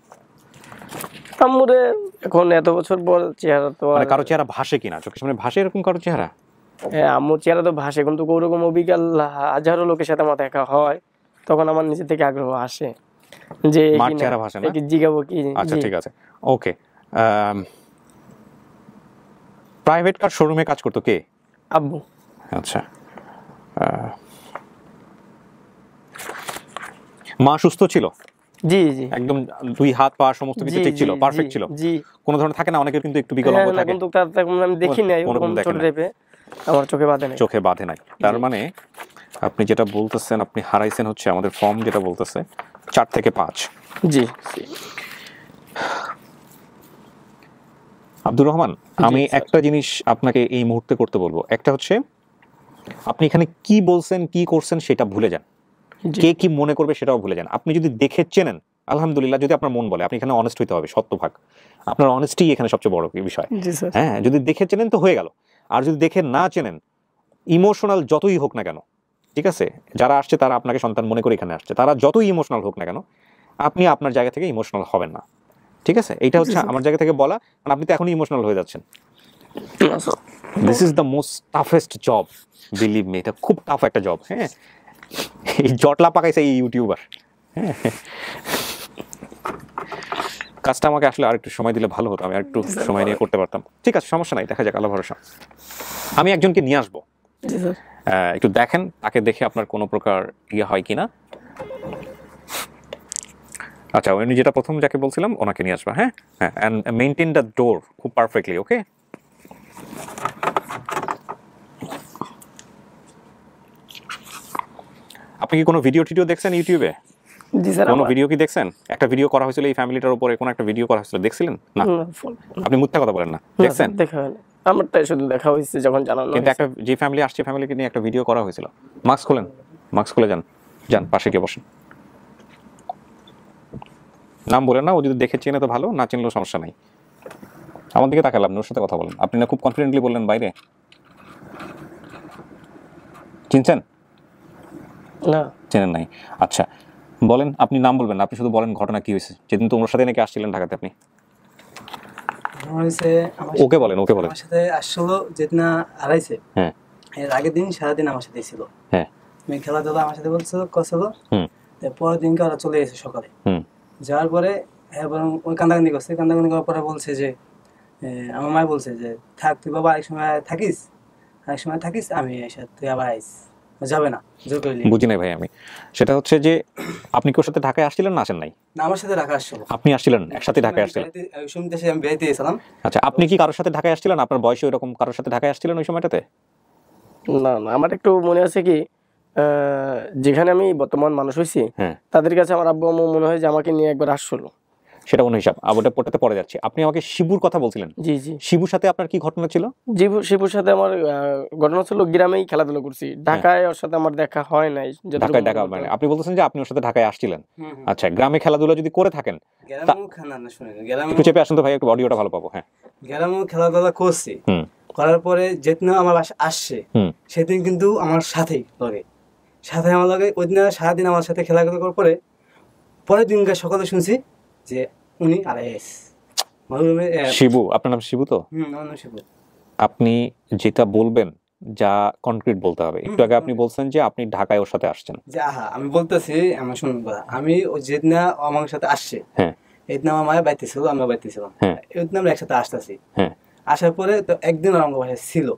আম্মুরে এখন এত বছর পর চেহারা তো
মানে কারো চেহারা ভাসে কিনা, চোখের সামনে ভাসে এরকম কারো চেহারা?
হ্যাঁ, আম্মুর চেহারা তো ভাসে, কিন্তু ওরকম অবিকাল হাজারো লোকের সাথে আমার দেখা হয়, তখন আমার নিজে থেকে আগ্রহ আসে যে
মার চেহারা ভাসে না,
জিগাবো কি।
আচ্ছা, ঠিক আছে, ওকে। প্রাইভেট কার শোরুমে কাজ করতো কে?
আব্বু।
আচ্ছা, মা সুস্থ ছিল?
জি জি,
একদম 2 হাত পা সমস্ত কিছু ঠিক ছিল, পারফেক্ট ছিল?
জি।
কোন ধরনের থাকে না, অনেকের কিন্তু একটু বিকলাঙ্গ থাকে,
কিন্তু আমি দেখি নাই ওরকম ছোট টাইপে, আমার চোখে বাঁধে নাই।
চোখে বাঁধে নাই, তার মানে আপনি যেটা বলতেছেন আপনি হারাইছেন হচ্ছে আমাদের ফর্ম যেটা বলতেছে 4 থেকে 5।
জি।
আব্দুর রহমান, আমি একটা জিনিস আপনাকে এই মুহূর্তে করতে বলবো। একটা হচ্ছে আপনি এখানে কি বলছেন কি করছেন সেটা ভুলে যান, কে কি মনে করবে সেটাও ভুলে যান। আপনি যদি দেখে চেনেন আলহামদুলিল্লাহ, যদি আপনার মন বলে, আপনি এখানে অনেস্ট হইতে হবে, শতভাগ। আপনার অনেস্টি এখানে সবচেয়ে বড় বিষয়। হ্যাঁ, যদি দেখে চেনেন তো হয়ে গেল। আর যদি দেখে না চেনেন, ইমোশনাল যতই হোক না কেন, ঠিক আছে, যারা আসছে তারা আপনাকে সন্তান মনে করে এখানে আসছে, তারা যতই ইমোশনাল হোক না কেন, আপনি আপনার জায়গা থেকে ইমোশনাল হবেন না, ঠিক আছে? এইটা হচ্ছে আমার জায়গা থেকে বলা, কারণ আপনি তো এখনই ইমোশনাল হয়ে যাচ্ছেন। This is the most toughest job, believe me, এটা খুব টাফ একটা জব। হ্যাঁ, এই জটলা পাকাইছে এই ইউটিউবার। হ্যাঁ, কাজটা আমাকে আসলে আরেকটু সময় দিলে ভালো হতো, আমি আরেকটু সময় নিয়ে করতে পারতাম। ঠিক আছে, সমস্যা নাই, দেখা যাক, আল্লাহ ভরসা। আমি একজনকে নিয়ে আসবো, একটু দেখেন তাকে দেখে আপনার কোনো প্রকার ইয়ে হয় কিনা। আচ্ছা, উনি যেটা প্রথম যাকে বলছিলাম ওনাকে নিয়ে আসবা। হ্যাঁ হ্যাঁ, অ্যান্ড মেইনটেইন দ্য ডোর খুব পারফেক্টলি, ওকে? আপনি কি কোনো ভিডিও টিডিও দেখছেন ইউটিউবে?
জি স্যার।
কোনো ভিডিও কি দেখছেন? একটা ভিডিও করা হয়েছিল এই ফ্যামিলিটার উপরে, কোনো একটা ভিডিও করা হয়েছিল, দেখছিলেন না? আপনি মিথ্যা কথা বলেন না, দেখছেন?
দেখা হয়নি, আমারটাই শুধু দেখা হয়েছে যখন জানানো।
কিন্তু একটা যে ফ্যামিলি আসছে, ফ্যামিলিকে নিয়ে একটা ভিডিও করা হয়েছিল। মাস্ক খোলেন, মাস্ক খুলে যান, যান পাশে গিয়ে বসেন। নাম বলেন না, ও যদি দেখে চেনে তো ভালো, না চিনলেও সমস্যা নাই। আমার দিকে তাকালাম, ওর সাথে কথা বলেন। আপনি না খুব কনফিডেন্টলি বললেন বাইরে। চিনছেন?
না,
চেনেন নাই। আচ্ছা বলেন, আপনি নাম বলবেন না, আপনি শুধু বলেন ঘটনা কি হয়েছে। যেদিন তো ওর সাথে নাকি আসছিলেন ঢাকাতে আপনি। ওকে বলেন, ওকে বলেন।
আমার সাথে আসলো যেদিন হারাইছে,
হ্যাঁ,
এর আগের দিন সারাদিন আমার সাথে ছিল।
হ্যাঁ,
তুমি খেলাধুলা আমার সাথে বলছো, কছিল। পরের দিনকে ওরা চলে গেছে সকালে। যাওয়ার পরে এবং ওই কান্দাকান্দি করছে, কান্দাকান্দি করার পরে বলছে যে, আমার মা বলছে যে থাক তুই বাবা, আরেক সময় থাকিস, আমি এসে তুই আবার আইস, যাবে না।
বুঝি নাই ভাই আমি। সেটা হচ্ছে যে আপনি কি ওর সাথে ঢাকায় আসছিলেন না আসেন নাই?
না, আমার সাথে ঢাকা আসছিল।
আপনি আসছিলেন, একসাথে ঢাকায় আসছিলেন?
আমি বেড়াইতে গেছিলাম।
আচ্ছা, আপনি কি কারোর সাথে ঢাকায় আসছিলেন? আপনার বয়সে ওইরকম কারোর সাথে ঢাকায় আসছিলেন ওই সময়টাতে?
না না, আমার একটু মনে আছে কি, যেখানে আমি বর্তমান মানুষ হয়েছি, তাদের কাছে আমার আব্বু আম্মু মনে হয় যে আমাকে নিয়ে একবার আসছিল।
সেটা অন্য হিসাব, আবুটা পড়তে পড়ে যাচ্ছে। আপনি আমাকে শিবুর কথা বলছিলেন।
জি জি।
শিবুর সাথে আপনার কি ঘটনা ছিল?
শিবুর সাথে আমার ঘটনা ছিল, গ্রামেই খেলাধুলা করছি, ঢাকায় ওর সাথে আমার দেখা হয় নাই।
ঢাকায় দেখা মানে আপনি বলতেছেন যে আপনি ওর সাথে ঢাকায় আসছিলেন। আচ্ছা, গ্রামে খেলাধুলা যদি করে থাকেন, একটু চেপে আসুন তো ভাই, একটু অডিওটা ভালো পাবো। হ্যাঁ,
গ্রামে খেলাধুলা করছি, করার পরে যেদিন আমার বাসা আসছে সেদিন কিন্তু আমার সাথেই সাথে আমার লাগে ওই দিন সারাদিন আমার সাথে খেলাধুলা করার পরে পরের দিনকার সকালে শুনছি যে উনি আরএস
শিবু। আপনার নাম শিবু তো?
আমার নাম শিবু।
আপনি যেটা বলবেন যা কনক্রিট বলতে হবে। একটু আগে আপনি বলছেন যে আপনি ঢাকায় ওর সাথে আসছেন।
যে আমি বলতেছি, আমার শুনুন কথা, আমি যেদিন আমার সাথে আসছে, হ্যাঁ, এদিন আমার মায়ের বাড়িতে ছিল, আমরা বাড়িতে ছিলাম, এদিন আমরা একসাথে আসতেছি। হ্যাঁ, আসার পরে তো একদিন আমার বাসায় ছিল।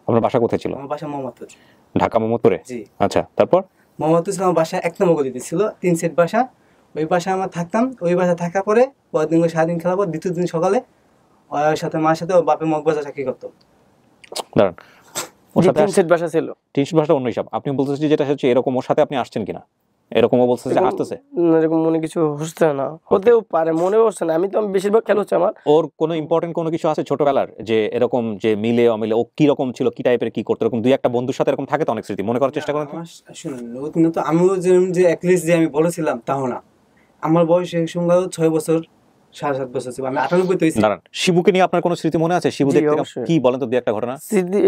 আপনার বাসা কোথায় ছিল?
আমার বাসা মোহাম্মদপুর।
ঢাকা মোহাম্মদপুরে? জি। আচ্ছা, তারপর?
মোহাম্মদপুর ছিল আমার বাসা, 1 নম্বর গলিতে ছিল, 3 সেট বাসা। ওই বাসায় আমরা থাকতাম। ওই বাসায় থাকার পরে পরের দিন সারাদিন খেলার পর দ্বিতীয় দিন সকালে ওর সাথে মার সাথে ওর বাপের মগবাজার চাকরি করতো।
দাঁড়ান,
ওর সাথে 3 সেট বাসা ছিল।
3 সেট বাসা অন্য হিসাব। আপনি বলতেছেন যে যেটা হচ্ছে এরকম ওর সাথে আপনি আসছেন কিনা, এরকমও বলছে যে আসতেছে?
এরকম মনে কিছু হচ্ছে না, হতেও পারে, মনে হচ্ছে না। আমি তো বেশিরভাগ খেলা হচ্ছে আমার।
ওর কোনো ইম্পর্টেন্ট কোনো কিছু আছে ছোটবেলার, যে এরকম যে মিলে অমিলে ও কি রকম ছিল, কি টাইপের কি করতে, এরকম 2-1টা বন্ধুর সাথে এরকম থাকে তো অনেক স্মৃতি, মনে করার চেষ্টা করেন।
শুনুন তো, আমিও যে একলিস্ট যে আমি বলেছিলাম তাও না। আমার বয়স এই সময় 6 বছর 7.5 বছর ছিল, আমি 98 তৈরি।
দাঁড়ান, শিবুকে নিয়ে আপনার কোনো স্মৃতি মনে আছে? শিবু দেখতে কি বলেন তো, 2-1টা ঘটনা।
স্মৃতি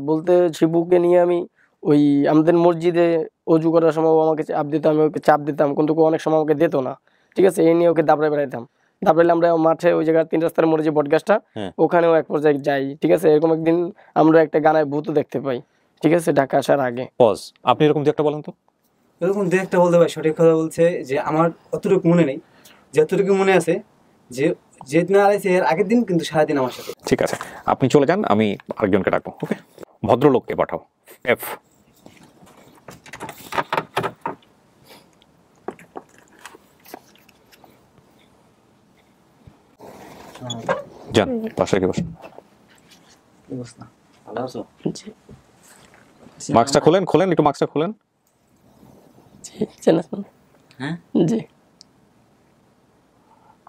বলতে শিবুকে নিয়ে আমি ওই আমাদের মসজিদে অজু করার সময় আমাকে চাপ দিতাম, আমি ওকে চাপ দিতাম, কিন্তু অনেক সময় আমাকে দিত না। ঠিক আছে, এই নিয়ে ওকে দাবড়ায় বেড়াইতাম। দাবড়াইলে আমরা মাঠে ওই জায়গায় 3 রাস্তার মোড়ে যে বটগাছটা, ওখানেও এক পর্যায়ে যাই। ঠিক আছে, এরকম একদিন আমরা একটা গানায় ভূত দেখতে পাই। ঠিক আছে, ঢাকা আসার আগে।
পজ, আপনি এরকম 2-1টা বলেন তো।
এরকম 2-1টা বলতে ভাই সঠিক কথা বলছে যে আমার অতটুকু মনে নেই। যতটুকু মনে আছে যে যেদিন আড়াইছে এর আগের দিন কিন্তু সারাদিন আমার সাথে।
ঠিক আছে, আপনি চলে যান, আমি আরেকজনকে ডাকবো। ওকে, ভদ্রলোককে পাঠাও। এফ যান, পাশে গিয়ে বসুন। মাস্কটা খোলেন, একটু মাস্কটা খোলেন।
হ্যাঁ জি।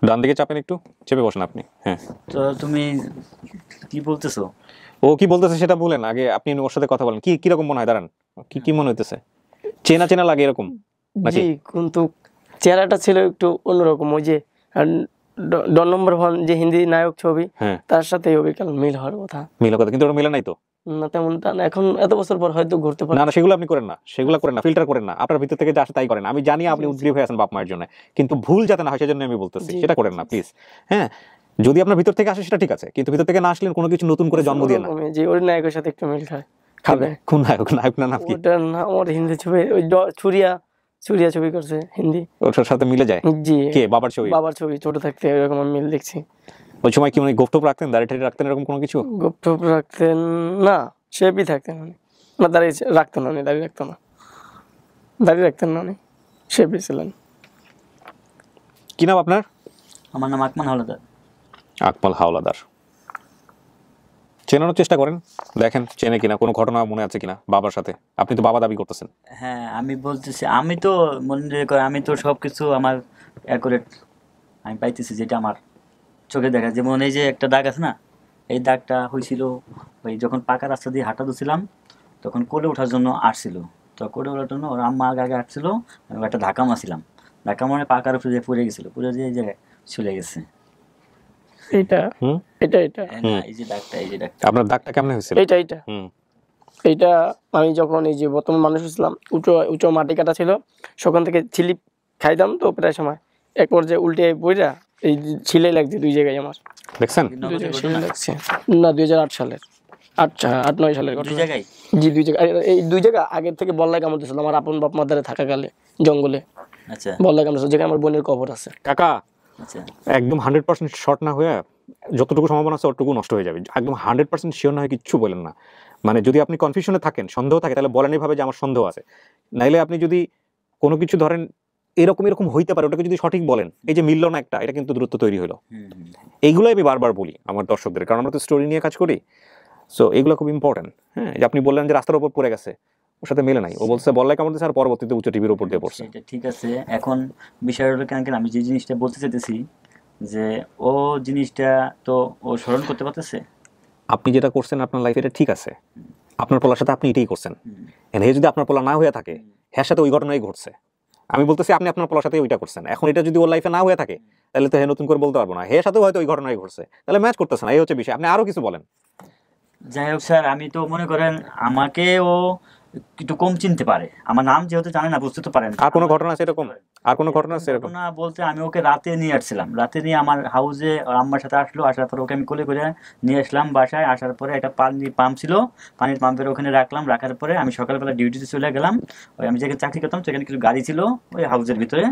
ডান দিকে চাপেন, একটু চেপে বসেন আপনি। হ্যাঁ,
তো তুমি কি বলতেছো?
ও কি বলতেছে সেটা বলেন আগে, আপনি ওর সাথে কথা বলেন। কি কিরকম মনে হয়, দাঁড়ান, কি কি মনে হইতেছে? চেনা চেনা লাগে এরকম নাকি?
জি, কিন্তু চেহারাটা ছিল একটু অন্যরকম। ওই যে ডন নম্বর 1 যে হিন্দি নায়ক ছবি, তার সাথে ওই কাল মিল হওয়ার কথা।
মিল কথা, কিন্তু ওটা মিলে নাই তো
না, তেমনটা না। এখন এত বছর পর হয়তো ঘুরতে পারে।
না না, সেগুলো আপনি করেন না, সেগুলো করেন না, ফিল্টার করেন না, আপনার ভিতর থেকে যা আসে তাই করেন। আমি জানি আপনি উদ্গ্রীব হয়ে আছেন বাপ মায়ের জন্য, কিন্তু ভুল যাতে না হয় সেজন্য আমি বলতেছি, সেটা করেন না প্লিজ। হ্যাঁ, যদি আপনার ভিতর থেকে আসে সেটা ঠিক আছে, কিন্তু ভিতর থেকে না আসলে কোনো কিছু নতুন করে জন্ম দিয়ে না।
যে ওই নায়কের সাথে একটু মিল খাবে।
কোন নায়ক? নায়ক না নাম কি?
ওটা না, ওর হিন্দি ছবি, ওই ছুরিয়া ছবি করছে হিন্দি,
ওটার সাথে মিলে যায়।
জি,
কে? বাবার ছবি?
বাবার ছবি, ছোট থাকতে এরকম আমি মিল দেখছি।
ওই সময় কি মানে গোফটোপ রাখতেন, দাড়ি রাখতেন, এরকম কোনো কিছু?
গোফটোপ রাখতেন না, শেপই থাকতেন না, দাঁড়িয়ে রাখতেন না, দাঁড়িয়ে রাখতেন না, দাঁড়িয়ে রাখতেন না, শেপই ছিলেন।
কি নাম আপনার?
আমার নাম আকমাল হাওলাদার।
আকমাল হাওলাদার। চেনানোর চেষ্টা করেন, দেখেন চেনে কিনা, কোনো ঘটনা মনে আছে কিনা বাবার সাথে। আপনি তো বাবা দাবি করতেছেন।
হ্যাঁ, আমি বলতেছি, আমি তো মনে করি আমি তো সবকিছু আমার অ্যাকুরেট আমি পাইতেছি, যেটা আমার চোখে দেখা। যেমন এই যে একটা দাগ আছে না, এই দাগটা হয়েছিল ওই যখন পাকা রাস্তা দিয়ে হাঁটা দিচ্ছিলাম, তখন কোলে ওঠার জন্য আসছিল। তো কোলে ওঠার জন্য ওর আম্মা আগে আসছিল, আমি একটা ধাক্কা মারছিলাম, ধাক্কা মারে পাকার উপরে যে পড়ে গেছিল, পড়ে যে এই জায়গায় চলে গেছে।
এইটা এটা এটা
এই যে দাগটা, এই যে দাগটা।
আপনার দাগটা কেমন হয়েছিল?
এইটা আমি যখন এই যে বর্তমান মানুষ ছিলাম, উঁচু মাটি কাটা ছিল, সেখান থেকে ছিলিপ খাইতাম, তো প্রায় সময় এক পর্যায়ে উল্টে পড়া এই ছিলে লাগছে 2 জায়গায় আমার।
দেখছেন?
না, 2008 সালের 8-9 সালের কথা।
2 জায়গায়?
জি, 2 জায়গায়। এই 2 জায়গা আগের থেকে বল্লায় কামড়তেছিল আমার আপন বাপ মাদারে থাকাকালে জঙ্গলে। আচ্ছা, বল্লায় কামড়তেছিল, যেখানে আমার বোনের কবর আছে।
কাকা, আচ্ছা, একদম 100% শর্ট না হয়ে যতটুকু সম্ভাবনা আছে ততটুকু নষ্ট হয়ে যাবে। একদম 100% শিওর না হয় কিচ্ছু বলেন না। মানে যদি আপনি কনফিউশনে থাকেন, সন্দেহ থাকে, তাহলে বলেন এইভাবে যে আমার সন্দেহ আছে। নাইলে আপনি যদি কোনো কিছু ধরেন এরকম হইতে পারে, ওটাকে যদি সঠিক বলেন, এই যে মিলল না একটা, এটা কিন্তু দূরত্ব তৈরি হলো। এইগুলোই আমি বারবার বলি আমার দর্শকদের, কারণ আমরা তো স্টোরি নিয়ে কাজ করি। সো এগুলো খুব ইম্পর্টেন্ট। হ্যাঁ, যে আপনি বললেন যে রাস্তার উপর পড়ে গেছে, ওর সাথে মেলে নাই। ও বলছে বল্লায় কামড়তেছে, আর পরবর্তীতে উচ্চ টিভির উপর দিয়ে পড়ছে।
এটা ঠিক আছে। এখন বিষয় হলো কেন আমি যে জিনিসটা বলতে চাইতেছি, যে ও জিনিসটা তো ও স্মরণ করতে পারতেছে।
আপনি যেটা করছেন আপনার লাইফে, এটা ঠিক আছে, আপনার পোলার সাথে আপনি এটাই করছেন। হে যদি আপনার পোলা না হয়ে থাকে, হ্যার সাথে ওই ঘটনাই ঘটছে। আমি বলতেছি আপনি আপনার পোলার সাথে ওইটা করছেন। এখন এটা যদি ওর লাইফে না হয়ে থাকে, তাহলে তো হে নতুন করে বলতে পারবো না, হে সাথেও হয়তো ওই ঘটনাই ঘটছে, তাহলে ম্যাচ করতেছে না। এই হচ্ছে বিষয়। আপনি আরো কিছু বলেন।
যাই হোক স্যার, আমি তো মনে করেন আমাকে ও একটু কম চিনতে পারে, আমার নাম যেহেতু জানে না, বুঝতে তো পারেন।
আর কোনো ঘটনা আছে এরকম? আর কোনো ঘটনা আছে এরকম?
না, বলতে আমি ওকে রাতে নিয়ে আসছিলাম, রাতে নিয়ে আমার হাউসে আম্মার সাথে আসলো, আসার পরে ওকে আমি কোলে করে নিয়ে আসলাম বাসায়। আসার পরে একটা পানির পাম্প ছিল, পানির পাম্পের ওখানে রাখলাম, রাখার পরে আমি সকালবেলা ডিউটিতে চলে গেলাম। ওই আমি যেখানে চাকরি করতাম সেখানে কিছু গাড়ি ছিল ওই হাউসের ভিতরে।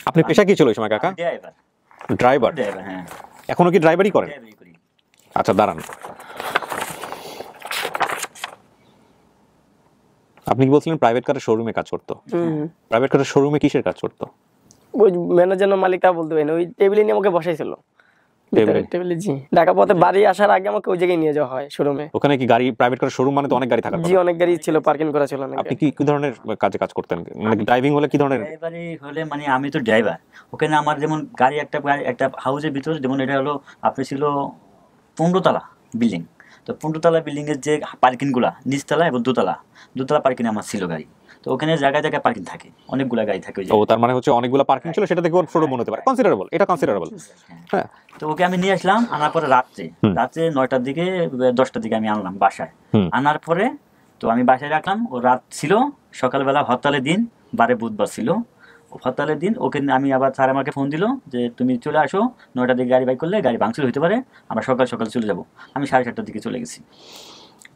আপনি পেশা কি ছিল ওই সময় কাকা? ড্রাইভার।
হ্যাঁ,
এখনো কি ড্রাইভারই করেন? আচ্ছা, দাঁড়ান। আপনি কি বলছিলেন প্রাইভেট কারের শোরুমে কাজ করতো? প্রাইভেট কারের শোরুমে কিসের কাজ করতো?
ওই ম্যানেজার না মালিক তা বলতে পারি না, ওই টেবিলে নিয়ে আমাকে বসাইছিল। টেবিলে, জি। ঢাকা পথে বাড়ি আসার আগে আমাকে ওই জায়গায় নিয়ে যাওয়া হয় শোরুমে।
ওখানে কি গাড়ি, প্রাইভেট কারের শোরুম মানে তো অনেক গাড়ি থাকার কথা?
জি, অনেক গাড়ি ছিল, পার্কিং করা ছিল।
আপনি কি ধরনের কাজে কাজ করতেন? মানে ড্রাইভিং হলে কি ধরনের?
ড্রাইভারি হলে মানে আমি তো ড্রাইভার। ওখানে আমার যেমন গাড়ি একটা হাউসের ভিতরে, যেমন এটা হলো আপনি ছিল 15 তলা বিল্ডিং, তো 15 তলা বিল্ডিং এর যে পার্কিং গুলা, নিচতলা এবং দোতলা পার্কিং আমার ছিল গাড়ি। তো ওখানে জায়গায় জায়গায় পার্কিং থাকে, অনেকগুলা গাড়ি থাকে।
ও, তার মানে হচ্ছে অনেকগুলা পার্কিং ছিল, সেটা থেকে ওর শোরুম হতে পারে। কনসিডারেবল, এটা কনসিডারেবল। হ্যাঁ,
তো ওকে আমি নিয়ে আসলাম, আনার পরে রাত্রে 9টার দিকে 10টার দিকে আমি আনলাম বাসায়। আনার পরে তো আমি বাসায় রাখলাম, ও রাত ছিল। সকালবেলা হরতালের দিন, বারে বুধবার ছিল হরতালের দিন, ওকে আমি আবার স্যার আমাকে ফোন দিল যে তুমি চলে আসো, 9টার দিকে গাড়ি বাইক করলে গাড়ি ভাঙচুর হতে পারে, আমরা সকাল সকাল চলে যাব। আমি 7:30টার দিকে চলে গেছি।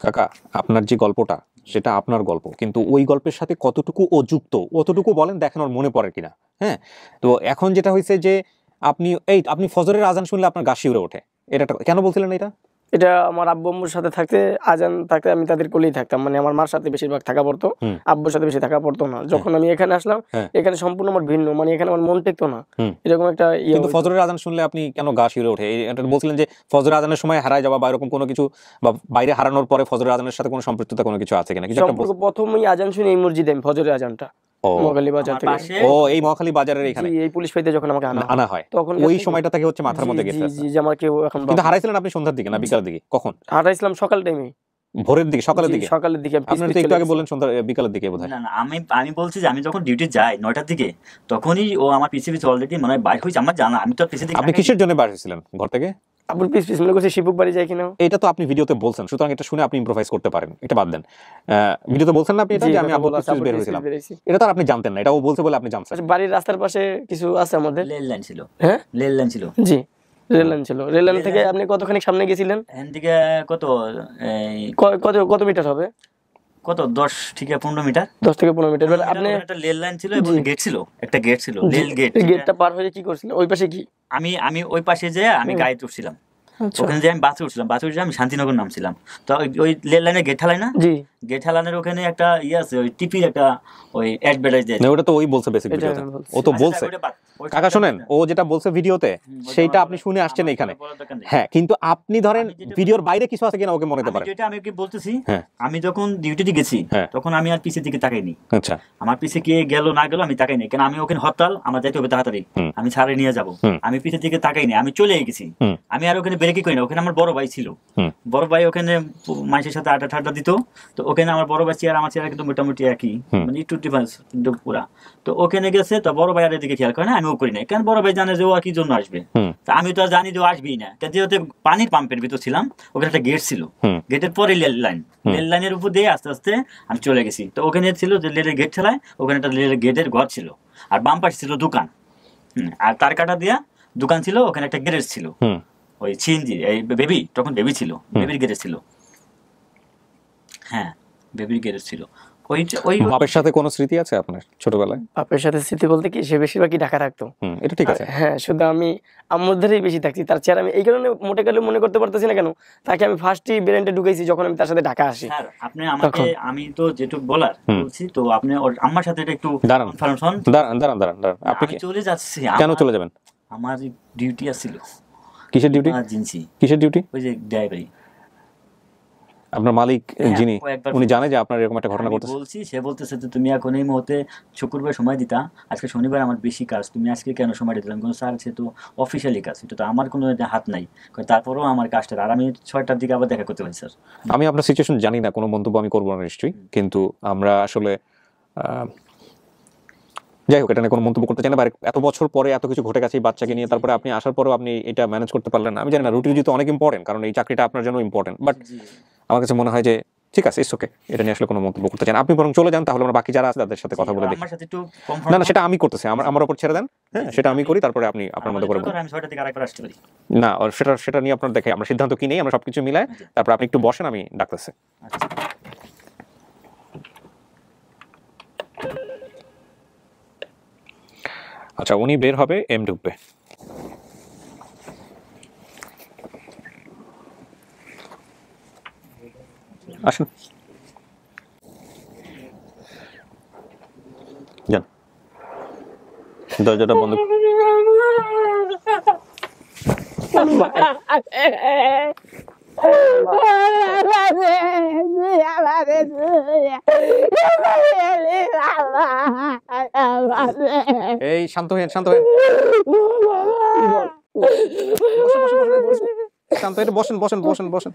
কাকা, আপনার যে গল্পটা সেটা আপনার গল্প, কিন্তু ওই গল্পের সাথে কতটুকু ও যুক্ত অতটুকু বলেন, দেখেন ওর মনে পড়ে কিনা। হ্যাঁ, তো এখন যেটা হয়েছে যে আপনি ফজরের আজান শুনলে আপনার গা শিউরে ওঠে, এটা কেন বলছিলেন?
এটা আমার আব্বু আম্মুর সাথে থাকতে, আজান থাকতে আমি তাদের কোলেই থাকতাম। মানে আমার মার সাথে বেশিরভাগ থাকা পড়তো, আব্বুর সাথে বেশি থাকা পড়তো না। যখন আমি এখানে আসলাম, এখানে সম্পূর্ণ আমার ভিন্ন, মানে এখানে আমার মন টেকতো না, এরকম একটা।
কিন্তু ফজরের আজান শুনলে আপনি কেন গা শিউরে ওঠে? এটা বলছিলেন যে ফজরের আজানের সময় হারায় যাওয়া বা এরকম কোনো কিছু, বা বাইরে হারানোর পরে ফজরের আজানের সাথে কোনো সম্পৃক্ততা কোনো কিছু আছে কিনা? কিছু একটা
প্রথমেই আজান শুনি এই মসজিদে, ফজরের আজানটা মহাখালী বাজার থেকে।
ও এই মহাখালী বাজারের এখানে
এই পুলিশ ফাঁড়িতে যখন আমাকে
আনা হয় তখন ওই সময়টা থেকে হচ্ছে মাথার মধ্যে গেছে।
জি জি, আমার কেউ এখন।
কিন্তু হারাইছিলেন আপনি সন্ধ্যার দিকে না বিকালের দিকে? কখন
হারাইছিলাম? সকাল টাইমে,
ভোরের দিকে, সকালের দিকে।
সকালের দিকে।
আপনি তো একটু আগে বললেন সন্ধ্যা বিকালের দিকে বোধহয়।
না না, আমি বলছি যে আমি যখন ডিউটি যাই 9টার দিকে, তখনই ও আমার পিছে পিছে অলরেডি মানে বাইর হইছে। আমার জানা, আমি তো পিছে দিকে।
আপনি কিসের জন্য বাইর হইছিলেন ঘর থেকে?
আপনি পিছ পিছ মনে করছে শিবুক বাড়ি যায় কিনা।
এটা তো আপনি ভিডিওতে বলছেন, সুতরাং এটা শুনে আপনি ইম্প্রোভাইজ করতে পারেন, এটা বাদ দেন। ভিডিওতে বলছেন না আপনি এটা যে আমি আবুল পিছ বের হইছিলাম, এটা তো আপনি জানতেন না, এটা ও বলছে বলে আপনি জানতেন।
আচ্ছা, বাড়ির রাস্তার পাশে কিছু আছে আমাদের,
রেল লাইন ছিল।
হ্যাঁ
রেল লাইন ছিল,
জি রেল লাইন ছিল। রেল লাইন থেকে আপনি কতখানি সামনে গেছিলেন?
এখান থেকে কত
কত মিটার হবে?
কত 10 থেকে 15 মিটার।
10 থেকে 15 মিটার। আপনি
একটা রেল লাইন ছিল এবং গেট ছিল, একটা গেট ছিল, রেল গেট।
গেটটা পার হয়ে কি করছিলেন? ওই পাশে কি
আমি ওই পাশে যে আমি গাড়িতে উঠছিলাম, ওখানে যে আমি বাসে উঠছিলাম, বাসে উঠে আমি শান্তিনগর নামছিলাম। তো ওই রেল লাইনের গেট ঠেলায় না,
জি
গেট ঠেলানের ওখানে একটা ইয়ে আছে, ওই টিপির একটা ওই অ্যাডভার্টাইজ দেয়।
ওটা তো ওই বলছে বেসিক ভিডিওতে, ও তো বলছে। কাকা শুনেন, ও যেটা বলছে ভিডিওতে সেইটা আপনি শুনে আসছেন এখানে। হ্যাঁ, কিন্তু আপনি ধরেন ভিডিওর বাইরে কিছু আছে কিনা ওকে মনে হতে পারে।
যেটা আমি কি বলতেছি, আমি যখন ডিউটিতে গেছি তখন আমি আর পিছের দিকে তাকাইনি।
আচ্ছা,
আমার পিছে কে গেল না গেল আমি তাকাইনি, কারণ আমি ওখানে হরতাল, আমার যাইতে হবে তাড়াতাড়ি, আমি ছাড়ে নিয়ে যাব। আমি পিছের দিকে তাকাইনি, আমি চলে গেছি। আমি আর ওখানে ব্রেকই করি না। ওখানে আমার বড় ভাই ছিল, বড় ভাই ওখানে মানুষের সাথে আড্ডা ঠাড্ডা দিত। তো ওখানে আমার বড় ভাই চেয়ার আমার চেয়ার কিন্তু মোটামুটি একই, মানে একটু ডিফারেন্স কিন্তু পুরা। তো ওখানে গেছে, তো বড় ভাই আর এদিকে খেয়াল করে না, আমিও করি না, কারণ বড় ভাই জানে যে ও আর কি জন্য আসবে। তা আমি তো আর জানি যে ও আসবেই না। যেহেতু পানির পাম্পের ভিতর ছিলাম, ওখানে একটা গেট ছিল, গেটের পরে রেল লাইন, রেল লাইনের উপর দিয়ে আস্তে আস্তে আমি চলে গেছি। তো ওখানে ছিল যে রেলের গেট ঠেলায়, ওখানে একটা রেলের গেটের ঘর ছিল, আর বাম পাশে ছিল দোকান, আর তার কাটা দিয়া দোকান ছিল। ওখানে একটা গ্যারেজ ছিল, ওই সিএনজি, এই বেবি, তখন বেবি ছিল, বেবির গ্যারেজ ছিল। হ্যাঁ, বেবির গ্যারেজ ছিল। ওই
বাপের সাথে কোনো স্মৃতি আছে আপনার ছোটবেলায়?
বাপের সাথে স্মৃতি বলতে কি, সে বেশিরভাগই ঢাকা রাখতো।
এটা ঠিক আছে।
হ্যাঁ, শুধু আমি আম্মুর ধারেই বেশি থাকছি। তার চেয়ার আমি এই কারণে মোটে গেলে মনে করতে পারতেছি না কেন, তাকে আমি ফার্স্টই ব্রেন্ডে ঢুকাইছি যখন আমি তার সাথে ঢাকা আসি।
স্যার, আপনি আমাকে, আমি তো যেটুকু বলার বলছি, তো আপনি ওর আম্মার সাথে একটু
দাঁড়ান। আপনি
চলে যাচ্ছি।
কেন চলে যাবেন?
আমার ডিউটি আছিল।
কিসের ডিউটি? কিসের ডিউটি?
ওই যে ড্রাইভারি।
আপনার মালিক যিনি, উনি জানে যে আপনার এরকম একটা ঘটনা ঘটেছে?
বলছি, সে বলতেছে যে তুমি এখন এই মুহূর্তে শুক্রবার সময় দিতা, আজকে শনিবার আমার বেশি কাজ, তুমি আজকে কেন সময় দিলাম? কোনো স্যার, সে তো অফিসিয়ালি কাজ, এটা তো আমার কোনো হাত নাই। তারপরেও আমার কাজটা, আর আমি 6টার দিকে আবার দেখা করতে পারি। স্যার,
আমি আপনার সিচুয়েশন জানি না, কোনো মন্তব্য আমি করবো না নিশ্চয়ই, কিন্তু আমরা আসলে যাই হোক, এটা নিয়ে কোনো মন্তব্য করতে চাই না। এত বছর পরে এত কিছু ঘটে গেছে এই বাচ্চাকে নিয়ে, তারপরে আপনি আসার পরেও আপনি এটা ম্যানেজ করতে পারলেন না। আমি জানি না, রুটি রুজি তো অনেক ইম্পর্টেন্ট, কারণ এই চাকরিটা আপনার জন্য ইম্পর্টেন্ট, বাট আমার কাছে মনে হয় যে ঠিক আছে, ইটস ওকে, এটা নিয়ে আসলে কোনো মন্তব্য করতে চাই না। আপনি বরং চলে যান, তাহলে আমরা বাকি যারা আছে তাদের সাথে কথা বলে দেখি। না না, সেটা আমি করতেছি, আমার উপর ছেড়ে দেন। হ্যাঁ, সেটা আমি করি, তারপরে আপনি আপনার মতো করে বলুন। না, সেটা নিয়ে আপনার দেখে আমরা সিদ্ধান্ত কি নেই, আমরা সবকিছু মিলাই, তারপর আপনি একটু বসেন, আমি ডাকতেছি। আচ্ছা, উনি বের হবে, এম ঢুকবে। আসেন, যান, দরজাটা বন্ধ। এই শান্ত হয়ে, শান্ত হয়ে, শান্ত হয়ে বসেন, বসেন, বসেন, বসেন।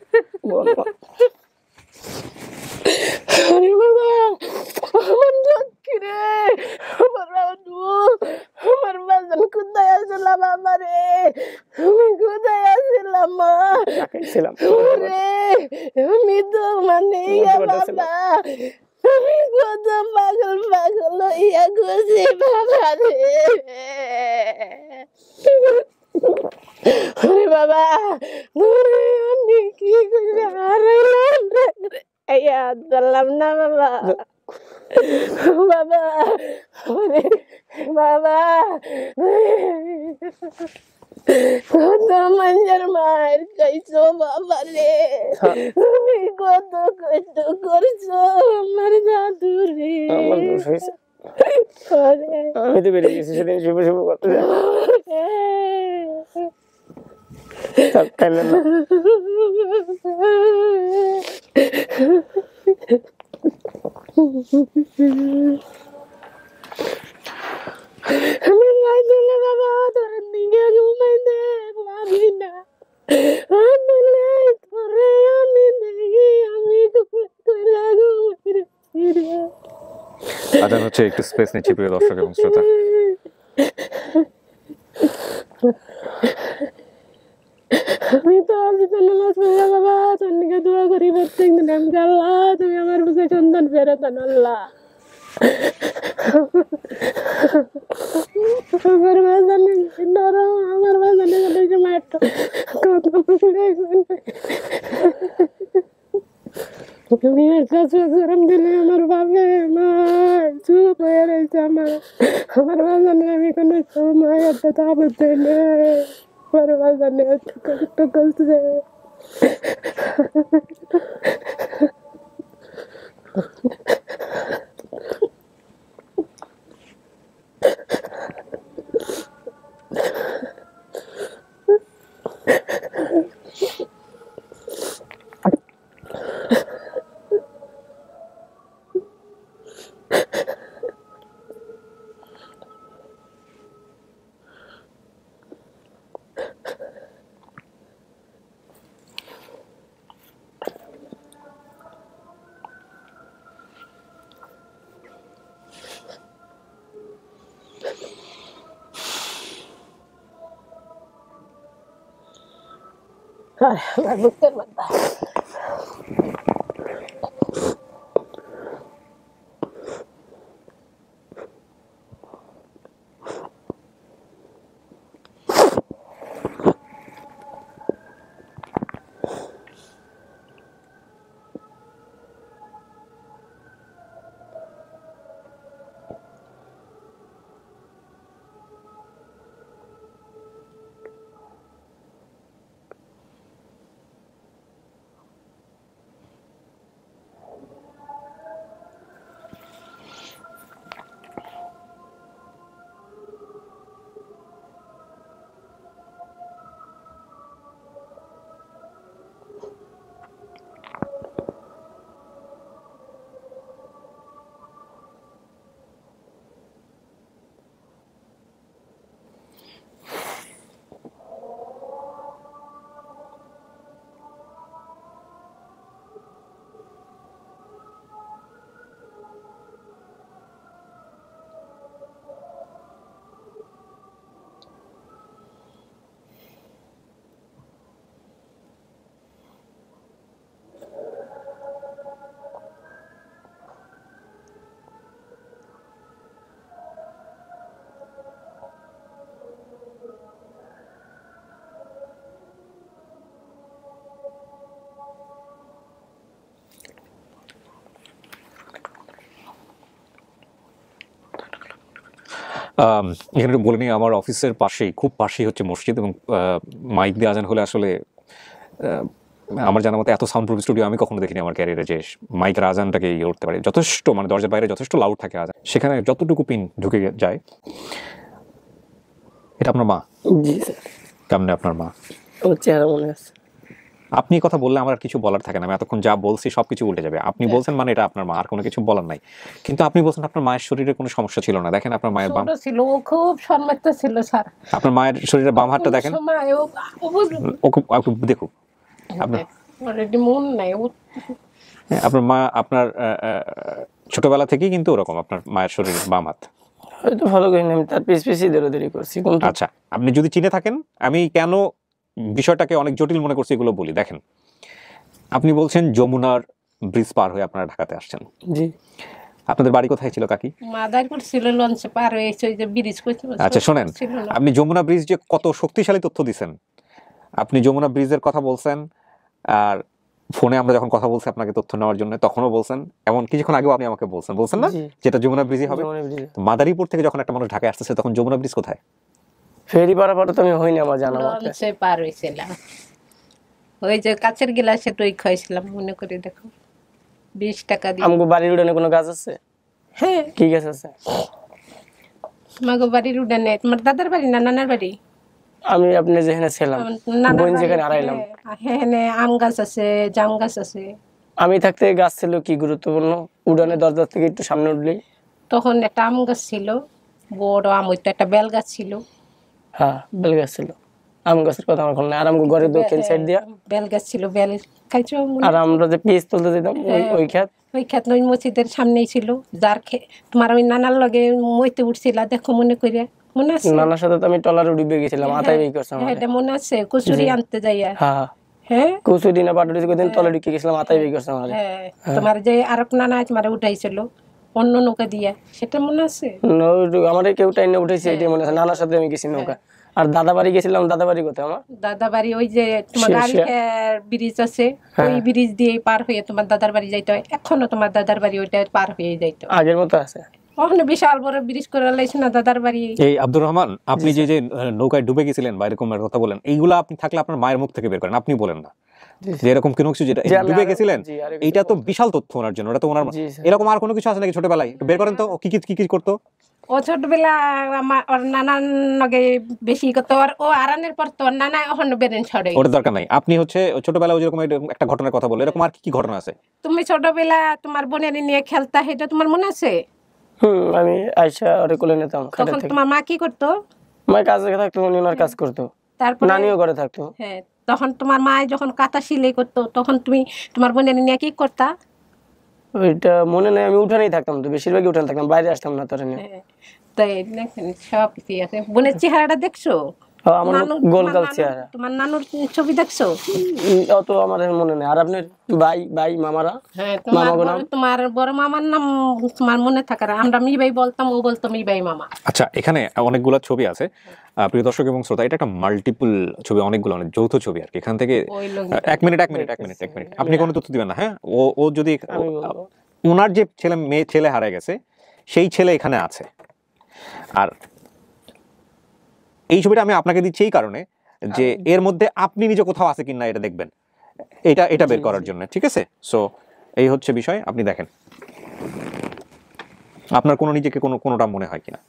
আরে বাবা, আমার লক্ষ্মী রে, আমার রানু, আমার বাজান কোথায় আসলাম? আমারে আমি কোথায় আসলাম? মা রে, আমি তো মানে বাবা, আমি কত পাগল পাগল হইয়া গেছি বাবা রে। আরে বাবা, আমি কি করে হারাইলাম রে? ধরলাম না বাবা, বাবা, বাবা, কত মানুষের মায়ের খাইছো বাবা রে, তুমি কত কষ্ট করছো আমার দাদু রে। আমি তো বেরিয়ে গেছি সেদিন শুভ শুভ করতে
হচ্ছে একটু স্পেস নিচ্ছি প্রিয় দর্শক এবং শ্রোতা।
আমি তো বাবা তোর দোয়া করি প্রত্যেক দিন, আমি আল্লাহ তুমি আমার বুকে সন্তান ফেরত আনো আল্লাহ। আমার বাজানে নরম, আমার বাজানে মায়ের তুমি গরম দিলে আমার বাবা মা চুপ হয়ে রয়েছে। আমার বাজানে আমি কোনো সময় একটা বলতে নেই, আমার বাজানে একটু করছে। আমার বুকের মধ্যে
এখানে বলে নিই, আমার অফিসের পাশেই, খুব পাশেই হচ্ছে মসজিদ, এবং মাইক দিয়ে আজান হলে আসলে আমার জানা মতো এত সাউন্ড প্রুফ স্টুডিও আমি কখনো দেখিনি আমার ক্যারিয়ারে, যে মাইকের আজানটাকে ইয়ে করতে পারে যথেষ্ট, মানে দরজার বাইরে যথেষ্ট লাউড থাকে আজান, সেখানে যতটুকু পিন ঢুকে যায়। এটা আপনার মা?
জি স্যার।
কেমনে আপনার মা?
ওর চেহারা মনে আছে।
আপনি কথা বললে আমার আর কিছু বলার থাকে না, আমি এতক্ষণ যা বলছি সবকিছু উল্টে যাবে। আপনি বলছেন মানে এটা আপনার মা, আর কোনো কিছু বলার নাই। কিন্তু আপনি বলছেন আপনার মায়ের শরীরে কোনো সমস্যা ছিল না। দেখেন আপনার মায়ের বাম
ছিল, ও খুব সম্মানিত ছিল স্যার।
আপনার মায়ের শরীরে বাম হাতটা দেখেন, দেখুন আপনার
মন নাই।
আপনার মা আপনার ছোটবেলা থেকেই কিন্তু ওরকম, আপনার মায়ের শরীরে বাম হাত।
হয়তো ভালো করিনি আমি, তার পিছিয়ে দৌড়াদৌড়ি করছি।
আচ্ছা, আপনি যদি চিনে থাকেন, আমি কেন বিষয়টাকে অনেক জটিল মনে করছি এগুলো বলি। দেখেন, আপনি বলছেন যমুনার ব্রিজ পার হয়ে আপনারা ঢাকাতে আসছেন।
জি।
আপনাদের বাড়ি কোথায় ছিল কাকি?
মাদারীপুর ছিল, লঞ্চে পার হয়েছে ওই যে ব্রিজ কইতে।
আচ্ছা শোনেন, আপনি যমুনা ব্রিজ যে কত শক্তিশালী তথ্য দিছেন, আপনি যমুনা ব্রিজের কথা বলছেন, আর ফোনে আমরা যখন কথা বলছি আপনাকে তথ্য নেওয়ার জন্য তখনও বলছেন, এমন কিছুক্ষণ আগেও আপনি আমাকে বলছেন না যেটা যমুনা ব্রিজই হবে। মাদারীপুর থেকে যখন একটা মানুষ ঢাকায় আসতেছে তখন যমুনা ব্রিজ কোথায়?
ফেরি পারাপার তো আমি হইনি আমার জানা মতে।
লঞ্চে পার হইছিলাম, ওই যে কাচের গ্লাসে টই খাইছিলাম, মনে করে দেখো 20 টাকা দিয়ে।
আমগো বাড়ির উড়ানে কোনো গাছ আছে?
হ্যাঁ।
কি গাছ আছে?
আমাগো বাড়ির উড়ানে তোমার দাদার বাড়ি না নানার বাড়ি?
আমি আপনি যেখানে ছিলাম বোন যেখানে হারাইলাম,
হ্যাঁ আম গাছ আছে, জাম গাছ আছে।
আমি থাকতে গাছ ছিল কি গুরুত্বপূর্ণ, উড়ানে দরজা থেকে একটু সামনে উঠলেই
তখন একটা আম গাছ ছিল, বড় আম, ওইটা একটা বেল গাছ ছিল।
হ্যাঁ বেল গাছ ছিল। আম গাছের কথা আমার মনে নাই। আর আমাকে ঘরের দক্ষিণ সাইড দিয়া
বেল গাছ ছিল, বেল খাইছো।
আর আমরা যে পিস তুলতে দিতাম ওই খেত,
ওই খেত ওই মসজিদের সামনেই ছিল। যার তোমার ওই নানার লগে মইতে উঠছিল, দেখো মনে করে, মনে আছে?
নানার সাথে তো আমি টলারে ডুবে গেছিলাম, মাথায় বেই করছিলাম।
এটা মনে আছে? কচুরি আনতে যাইয়া।
হ্যাঁ
হ্যাঁ,
কচুরি না পাটুরি কদিন তলে ঢুকে গেছিলাম, মাথায় বেই করছিলাম।
তোমার যে আরেক নানা তোমার উঠাইছিল অন্য নৌকা দিয়া, সেটা মনে আছে?
আমার কেউ টাইনে উঠেছে, এটাই মনে আছে। নানার সাথে আমি গেছি নৌকা। আর দাদা বাড়ি গেছিলাম। দাদা বাড়ি কোথায় আমার?
দাদা বাড়ি ওই যে তোমার ব্রিজ আছে, ওই ব্রিজ দিয়ে পার হয়ে তোমার দাদার বাড়ি যাইতে হয়। এখনো তোমার দাদার বাড়ি ওইটা পার হয়ে যাইতো,
আগের মতো আছে।
ওখানে বিশাল বড় ব্রিজ করে লাইছে না দাদার বাড়ি।
এই আব্দুর রহমান, আপনি যে যে নৌকায় ডুবে গেছিলেন বা এরকম কথা বলেন, এইগুলো আপনি থাকলে আপনার মায়ের মুখ থেকে বের করেন, আপনি বলেন না যে এরকম কোনো কিছু যেটা ডুবে গেছিলেন। এইটা তো বিশাল তথ্য ওনার জন্য, ওটা তো ওনার। এরকম আর কোনো কিছু আছে নাকি ছোটবেলায়? বের করেন তো, কি কি কি করতো
ও ছোটবেলা? আমার ওর নানার লগে বেশি করতো। ও আরানের পর তোর নানা ওখানে বেরেন ছড়ে,
ওটা দরকার নাই। আপনি হচ্ছে ছোটবেলায় যেরকম একটা ঘটনার কথা বলে, এরকম আর কি কি ঘটনা আছে?
তুমি ছোটবেলা তোমার বোনের নিয়ে খেলতা, সেটা তোমার মনে আছে?
আমি আয়শা ওরে কোলে নিতাম।
তখন তোমার মা কি করতো?
মা কাজে থাকতো, উনি ওনার কাজ করতো। তারপর নানিও ঘরে থাকতো।
হ্যাঁ, তখন তোমার মা যখন কাঁথা সেলাই করতো, তখন তুমি তোমার বোনের নিয়ে কি করতা?
ওইটা মনে নেই, আমি উঠানেই থাকতাম তো, বেশিরভাগই উঠানে থাকতাম, বাইরে আসতাম না। তোর
তাই সব কিছু আছে। বোনের চেহারাটা দেখছো?
গোল গাল চেহারা।
তোমার নানুর ছবি দেখছো?
অত আমার মনে নেই। আর আপনার ভাই ভাই মামারা?
হ্যাঁ, তোমার বড় মামার নাম তোমার মনে থাকার, আমরা মি ভাই বলতাম, ও বলতো মি ভাই মামা।
আচ্ছা, এখানে অনেকগুলো ছবি আছে প্রিয় দর্শক এবং শ্রোতা। এটা একটা মাল্টিপল ছবি, অনেকগুলো, অনেক যৌথ ছবি আর কি। এখান থেকে এক মিনিট আপনি কোনো তথ্য দিবেন না, হ্যাঁ? ও যদি ওনার যে ছেলে হারিয়ে গেছে, সেই ছেলে এখানে আছে। আর এই ছবিটা আমি আপনাকে দিচ্ছি এই কারণে যে এর মধ্যে আপনি নিজে কোথাও আছে কিনা এটা দেখবেন, এটা বের করার জন্য, ঠিক আছে? সো এই হচ্ছে বিষয়, আপনি দেখেন আপনার কোনো নিজেকে কোনোটা মনে হয় কিনা।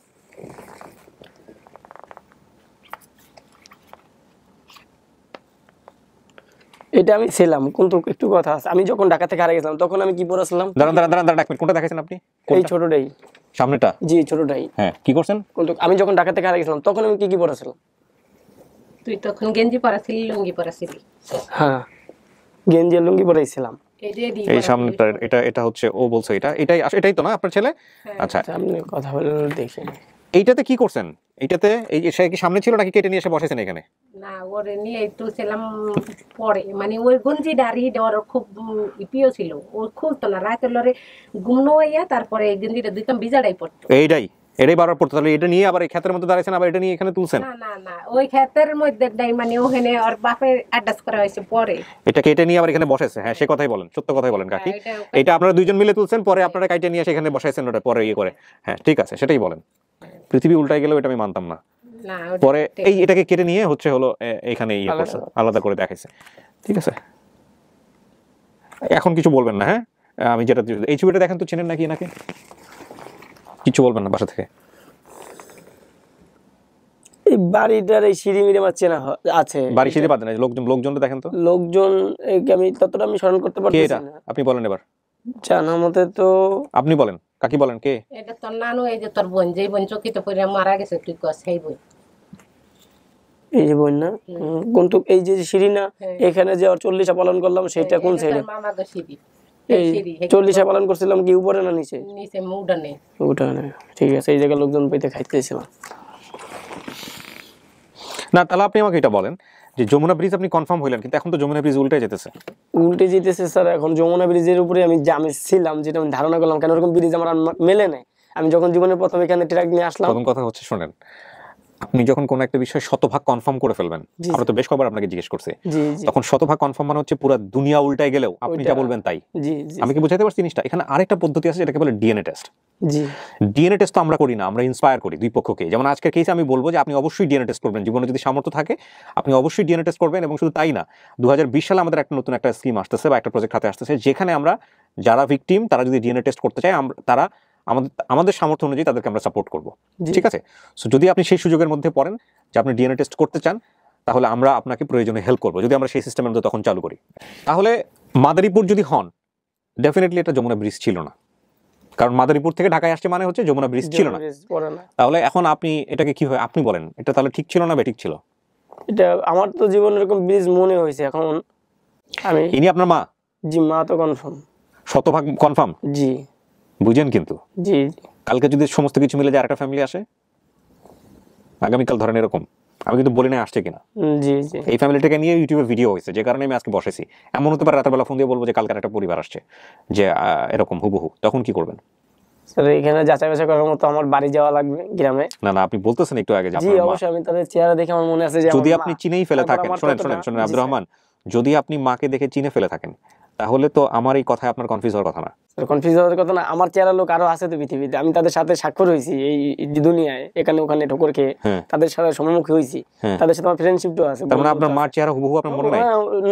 এটা আমি ছিলাম, কিন্তু একটু কথা আছে। আমি যখন ঢাকা থেকে হারিয়ে গেছিলাম, তখন আমি কি পড়াছিলাম?
দাঁড়ান, কোনটা দেখাইছেন আপনি?
এই ছোটটাই,
সামনেটা?
জি, ছোটটাই।
হ্যাঁ, কি করছেন?
কিন্তু আমি যখন ঢাকা থেকে হারিয়ে গেছিলাম, তখন আমি কি পড়াছিলাম?
তুই তখন গেঞ্জি পরাছিলি, লুঙ্গি পরাছিলি?
হ্যাঁ, গেঞ্জি আর লুঙ্গি পরাইছিলাম।
এই সামনেটা, এটা হচ্ছে ও বলছে এটাই তো না আপনার ছেলে? আচ্ছা,
আপনি কথা বলে দেখি।
এইটাতে কি করছেন? এইটাতে সে কি সামনে ছিল নাকি কেটে নিয়ে এসে বসাইছেন এখানে?
না, ওরে নিয়ে তুলছিলাম পরে, মানে ওই গঞ্জি দাঁড়ি ওর খুব প্রিয় ছিল, ও খুলতো না, রাতের লরে ঘুমনো হইয়া তারপরে এই গঞ্জিটা দিতাম, বিজাড়াই পড়তো।
এটাই বারবার পড়তো। তাহলে এটা নিয়ে আবার এই ক্ষেতের মধ্যে দাঁড়াইছেন, আবার এটা নিয়ে এখানে তুলছেন?
না, ওই ক্ষেতের মধ্যে মানে ওখানে ওর বাপের অ্যাডজাস্ট করা হয়েছে পরে।
এটা কেটে নিয়ে আবার এখানে বসাইছে? হ্যাঁ, সে কথাই বলেন, সত্য কথাই বলেন কাকি। এটা আপনারা দুইজন মিলে তুলছেন, পরে আপনারা কেটে নিয়ে এখানে বসাইছেন, ওটা পরে ইয়ে করে। হ্যাঁ, ঠিক আছে, সেটাই বলেন। পৃথিবী উল্টাই গেলেও এটা আমি মানতাম না। পরে এটাকে কেটে নিয়ে হলো এখানে ইয়ে করছে, আলাদা করে দেখাইছে, ঠিক আছে? এখন কিছু বলবেন না, হ্যাঁ? আমি যেটা এই ছবিটা দেখেন তো, চেনেন নাকি এনাকে? কিছু বলবেন না বাসা থেকে?
এই বাড়িটার এই সিঁড়ি মিড়ে আমার চেনা আছে।
বাড়ি সিঁড়ি বাদ না, লোকজনটা দেখেন তো।
লোকজন আমি ততটা আমি স্মরণ করতে পারছি না।
আপনি বলেন এবার।
জানা মতে তো
আপনি বলেন, কাকি বলেন। কে
এটা? তোর নানু, এই যে তোর বোন, যেই বোন চকিতে পড়ে মারা গেছে, তুই কস সেই বোন।
এই যে বোন না, কিন্তু এই যে সিঁড়ি না, এখানে যে 40 পালন করলাম, সেটা কোন সাইডে?
মামা গো সিঁড়ি।
এই 40 পালন করছিলাম কি উপরে না নিচে?
নিচে, উঠানে।
উঠানে, ঠিক আছে। এই জায়গায় লোকজন পাইতে খাইতেছিলাম
না। তাহলে আপনি আমাকে এটা বলেন যে যমুনা ব্রিজ আপনি কনফার্ম হইলেন, কিন্তু এখন তো যমুনা ব্রিজ উল্টে যেতেছে।
স্যার। এখন যমুনা ব্রিজের উপরে আমি ছিলাম, যেটা আমি ধারণা করলাম, কেন এরকম ব্রিজ আমার মেলে নাই। আমি যখন জীবনের প্রথম এখানে ট্রাক নিয়ে আসলাম,
প্রথম কথা হচ্ছে শোনেন, আপনি যখন কোন একটা বিষয় শতভাগ কনফার্ম করে ফেলবেন, আমরা তো বেশ কয়েকবার আপনাকে জিজ্ঞেস করছি, তখন শতভাগ কনফার্ম মানে হচ্ছে পুরো দুনিয়া উল্টায় গেলেও আপনি যা বলবেন তাই। আমি কি বুঝাইতে পারছি জিনিসটা? এখানে আরেকটা পদ্ধতি আছে, যেটাকে বলে ডিএনএ টেস্ট। ডিএনএ টেস্ট তো আমরা করি না, আমরা ইন্সপায়ার করি দুই পক্ষকে। যেমন আজকের কেসে আমি বলবো যে আপনি অবশ্যই ডিএনএ টেস্ট করবেন, জীবনে যদি সামর্থ্য থাকে আপনি অবশ্যই ডিএনএ টেস্ট করবেন। এবং শুধু তাই না, 2020 সালে আমাদের একটা নতুন একটা স্কিম আসতেছে বা একটা প্রজেক্ট হাতে আসতেছে, যেখানে আমরা যারা ভিকটিম তারা যদি ডিএনএ টেস্ট করতে চায়, তারা আমাদের সামর্থ্য অনুযায়ী তাদেরকে আমরা সাপোর্ট করব, ঠিক আছে? সো যদি আপনি সেই সুযোগের মধ্যে পড়েন যে আপনি ডিএনএ টেস্ট করতে চান, তাহলে আমরা আপনাকে প্রয়োজনে হেল্প করবো, যদি আমরা সেই সিস্টেমের মধ্যে তখন চালু করি। তাহলে মাদারীপুর যদি হন, ডেফিনেটলি এটা যমুনা ব্রিজ ছিল না, কারণ মাদারীপুর থেকে ঢাকায় আসছে মানে হচ্ছে যমুনা ব্রিজ ছিল না। তাহলে এখন আপনি এটাকে কি হয় আপনি বলেন, এটা তাহলে ঠিক ছিল না বেঠিক ছিল?
এটা আমার তো জীবন এরকম ব্রিজ মনে হয়েছে এখন আমি
ইনি আপনার মা?
জি মা তো কনফার্ম,
শতভাগ কনফার্ম?
জি।
বুঝেন কিন্তু
জি
কালকে যদি সমস্ত কিছু মিলে যে আরেকটা ফ্যামিলি আসে আগামীকাল ধরেন এরকম, আমি কিন্তু বলি না আসছে কিনা,
জি জি
এই ফ্যামিলিটাকে নিয়ে ইউটিউবে ভিডিও হয়েছে, যে কারণে আমি আজকে বসেছি। এমন হতে পারে রাতের বেলা ফোন দিয়ে বলবো যে কালকে একটা পরিবার আসছে, যে এরকম হুবহু, তখন কি করবেন?
স্যার এখানে যাচাই বাছাই করার মতো আমার বাড়ি যাওয়া লাগবে গ্রামে।
না না আপনি বলতেছেন একটু আগে
জি অবশ্যই, আমি তাদের চেহারা দেখে আমার মনে আছে যে
যদি আপনি চিনেই ফেলে থাকেন, শোনেন আব্দুর রহমান, যদি আপনি মাকে দেখে চিনে ফেলে থাকেন তাহলে তো আমার এই কথায় আপনার কনফিউজ হওয়ার কথা না।
কনফিউজ হওয়ার কথা না, আমার চেহারা লোক আরো আছে তো পৃথিবীতে, আমি তাদের সাথে স্বাক্ষর হয়েছি এই দুনিয়ায়, এখানে ওখানে ঠোকর খেয়ে তাদের সাথে সম্মুখী হয়েছি, তাদের সাথে আমার ফ্রেন্ডশিপও আছে।
তার মানে আপনার মার চেহারা হুবহু আপনার মনে নাই?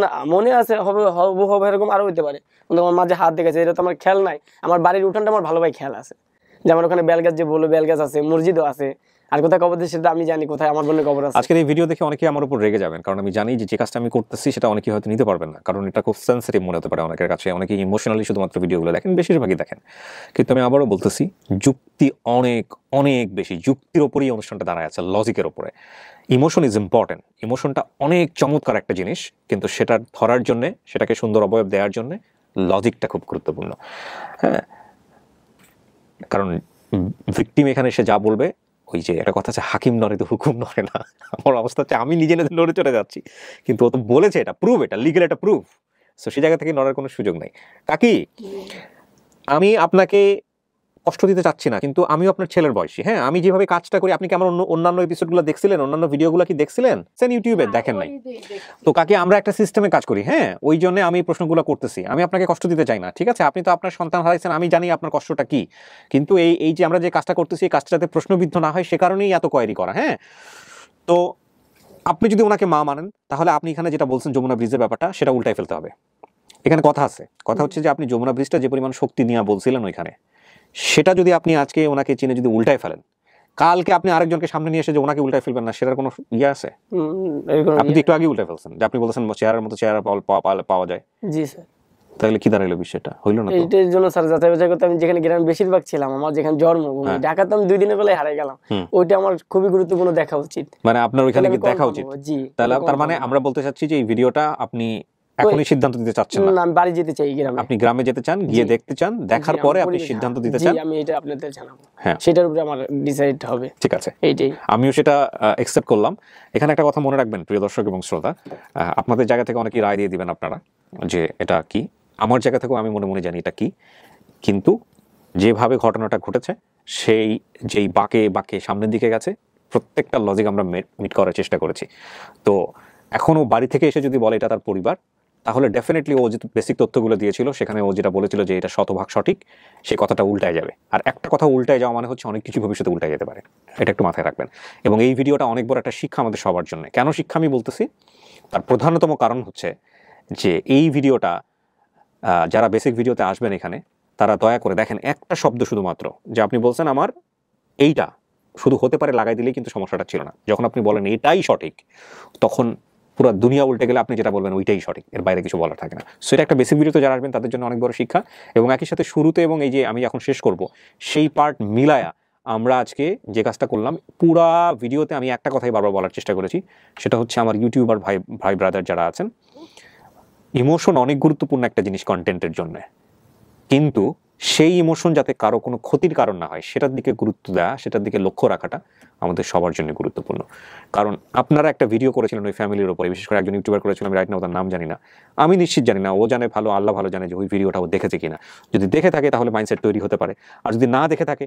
না মনে আছে, হবে হবে এরকম আরো হইতে পারে, কিন্তু আমার মাঝে হাত দেখেছে এটা তো আমার খেয়াল নাই। আমার বাড়ির উঠানটা আমার ভালো ভাই খেয়াল আছে, যে আমার ওখানে বেলগাছ যে বললো বেলগাছ আছে, মসজিদও আছে, আর কোথায় কবর দিচ্ছে সেটা আমি জানি, কোথায় আমার বোনের কবর আছে।
আজকের এই ভিডিও দেখে অনেকেই আমার উপর রেগে যাবেন, কারণ আমি জানি যে কাজটা আমি করতেছি সেটা অনেকেই হয়তো নিতে পারবেন না, কারণ এটা খুব সেন্সিটিভ মনে হতে পারে অনেকের কাছে, অনেকেই ইমোশনালি শুধুমাত্র ভিডিওগুলো দেখেন, বেশিরভাগই দেখেন। কিন্তু আমি আবারও বলতেছি, যুক্তি অনেক অনেক বেশি, যুক্তির ওপরেই অনুষ্ঠানটা দাঁড়ায় আছে, লজিকের ওপরে। ইমোশন ইজ ইম্পর্টেন্ট, ইমোশনটা অনেক চমৎকার একটা জিনিস, কিন্তু সেটা ধরার জন্যে, সেটাকে সুন্দর অবয়ব দেওয়ার জন্যে লজিকটা খুব গুরুত্বপূর্ণ। হ্যাঁ, কারণ ভিকটিম এখানে সে যা বলবে, ওই যে একটা কথা আছে, হাকিম নড়ে তো হুকুম নড়ে না, আমার অবস্থা হচ্ছে আমি নিজে নড়ে চড়ে যাচ্ছি, কিন্তু ও তো বলেছে এটা প্রুফ, এটা লিগ্যাল, এটা প্রুফ, সো সেই জায়গা থেকে নড়ার কোনো সুযোগ নাই। কাকি, আমি আপনাকে কষ্ট দিতে চাচ্ছি না, কিন্তু আমিও আপনার ছেলের বয়সী। হ্যাঁ, আমি যেভাবে কাজটা করি, আপনি কি আমার অন্যান্য এপিসোডগুলো দেখছিলেন? অন্যান্য ভিডিওগুলো কি দেখছিলেন? সেন ইউটিউবে দেখেন নাই তো কাকি, আমরা একটা সিস্টেমে কাজ করি। হ্যাঁ, ওই জন্য আমি প্রশ্নগুলো করতেছি, আমি আপনাকে কষ্ট দিতে চাই না, ঠিক আছে? আপনি তো আপনার সন্তান হারাইছেন, আমি জানি আপনার কষ্টটা কি, কিন্তু এই যে আমরা যে কাজটা করতেছি, এই কাজটা যাতে প্রশ্নবিদ্ধ না হয় সে কারণেই এত কোয়েরি করা। হ্যাঁ, তো আপনি যদি ওনাকে মা মানেন, তাহলে আপনি এখানে যেটা বলছেন যমুনা ব্রিজের ব্যাপারটা, সেটা উল্টাই ফেলতে হবে। এখানে কথা আছে, কথা হচ্ছে যে আপনি যমুনা ব্রিজটা যে পরিমাণ শক্তি নিয়ে বলছিলেন ওইখানে, সেটা যদি আপনি আজকে ওনাকে চিনে যদি উল্টায় ফেলেন, কালকে আপনি আরেকজনকে সামনে নিয়ে এসে যে ওনাকে উল্টায় ফেলবেন না, সেটার কোনো ইয়ে আছে? আপনি তো একটু আগে উল্টায় ফেলছেন, যে আপনি বলছেন চেহারার মতো চেহারা পাওয়া যায়।
জি স্যার।
তাহলে কি দাঁড়াইলো বিষয়টা? হইলো না?
এইটার জন্য স্যার যাচাই বাছাই করতে, আমি যেখানে গ্রামে বেশিরভাগ ছিলাম, আমার যেখানে জন্মভূমি ঢাকাতে, আমি 2 দিনের বেলায় হারাই গেলাম, ওইটা আমার খুবই গুরুত্বপূর্ণ দেখা উচিত।
মানে আপনার ওইখানে কি দেখা উচিত?
জি।
তাহলে তার মানে আমরা বলতে চাচ্ছি যে এই ভিডিওটা আপনি এখনই সিদ্ধান্ত দিতে চাচ্ছেন না?
আমি বাড়ি যেতে চাই, গ্রামে।
আপনি গ্রামে যেতে চান, গিয়ে দেখতে চান, দেখার পরে আপনি সিদ্ধান্ত দিতে চান?
জি, আমি এটা আপনাদের জানাবো। হ্যাঁ, সেটার উপরে আমার ডিসাইড হবে।
ঠিক আছে,
এইটাই,
আমিও সেটা অ্যাকসেপ্ট করলাম। এখানে একটা কথা মনে রাখবেন প্রিয় দর্শক এবং শ্রোতা, আপনাদের জায়গা থেকে অনেকেই রায় দিয়ে দিবেন আপনারা যে এটা কি, আমার জায়গা থেকেও আমি মনে মনে জানি এটা কি, কিন্তু যেভাবে ঘটনাটা ঘটেছে, সেই যেই বাঁকে সামনের দিকে গেছে, প্রত্যেকটা লজিক আমরা মিট করার চেষ্টা করেছি। তো এখনও বাড়ি থেকে এসে যদি বলে এটা তার পরিবার, তাহলে ডেফিনেটলি ও যে বেসিক তথ্যগুলো দিয়েছিল, সেখানে ও যেটা বলেছিল যে এটা শতভাগ সঠিক, সেই কথাটা উল্টায় যাবে। আর একটা কথা উল্টায় যাওয়া মানে হচ্ছে অনেক কিছু ভবিষ্যতে উল্টায় যেতে পারে, এটা একটু মাথায় রাখবেন। এবং এই ভিডিওটা অনেক বড় একটা শিক্ষা আমাদের সবার জন্য। কেন শিক্ষা আমি বলতেছি? তার প্রধানতম কারণ হচ্ছে যে এই ভিডিওটা যারা বেসিক ভিডিওতে আসবেন এখানে, তারা দয়া করে দেখেন একটা শব্দ শুধুমাত্র, যে আপনি বলছেন আমার এইটা শুধু হতে পারে লাগাই দিলেই কিন্তু সমস্যাটা ছিল না। যখন আপনি বলেন এটাই সঠিক, তখন পুরো দুনিয়া উল্টে গেলে আপনি যেটা বলবেন ওইটাই সঠিক, এর বাইরে কিছু বলার থাকে না। সো এটা একটা বেসিক ভিডিওতে যারা আসবেন তাদের জন্য অনেক বড় শিক্ষা। এবং একই সাথে শুরুতে এবং এই যে আমি এখন শেষ করব, সেই পার্ট মিলায়া আমরা আজকে যে কাজটা করলাম, পুরা ভিডিওতে আমি একটা কথাই বারবার বলার চেষ্টা করেছি, সেটা হচ্ছে আমার ইউটিউবার ভাই ব্রাদার যারা আছেন, ইমোশন অনেক গুরুত্বপূর্ণ একটা জিনিস কন্টেন্টের জন্য, কিন্তু সেই ইমোশন যাতে কারো কোনো ক্ষতির কারণ না হয় সেটার দিকে গুরুত্ব দেওয়া, সেটার দিকে লক্ষ্য রাখাটা আমাদের সবার জন্য গুরুত্বপূর্ণ। কারণ আপনারা একটা ভিডিও করেছিলেন ওই ফ্যামিলির উপরে, বিশেষ করে একজন ইউটিউবার করেছিলেন, আমি রাইট নাও তার নাম জানি না, আমি নিশ্চিত জানি না, ও জানে ভালো, আল্লাহ ভালো জানে যে ওই ভিডিওটা ও দেখেছে কিনা। যদি দেখে থাকে তাহলে মাইন্ডসেট তৈরি হতে পারে, আর যদি না দেখে থাকে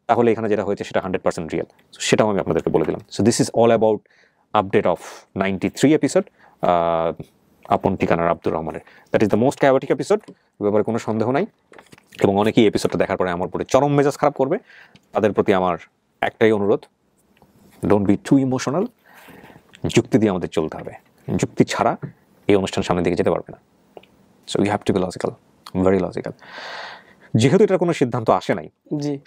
তাহলে এখানে যেটা হয়েছে সেটা 100% রিয়েল। সেটাও আমি আপনাদেরকে বলে দিলাম। So this is all about update of 93 episode আপন ঠিকানার আব্দুর রহমানের। That is the most chaotic episode, ব্যাপারে কোনো সন্দেহ নাই। এবং অনেকেই এপিসোডটা দেখার পরে আমার উপরে চরম মেজাজ খারাপ করবে, তাদের প্রতি আমার একটাই অনুরোধ, ডোন্ট বি টু ইমোশনাল। যুক্তি দিয়ে আমাদের চলতে হবে, যুক্তি ছাড়া এই অনুষ্ঠান সামনের দিকে যেতে পারবে না। So we have to be logical, very logical. যেহেতু এটার কোনো সিদ্ধান্ত আসে নাই,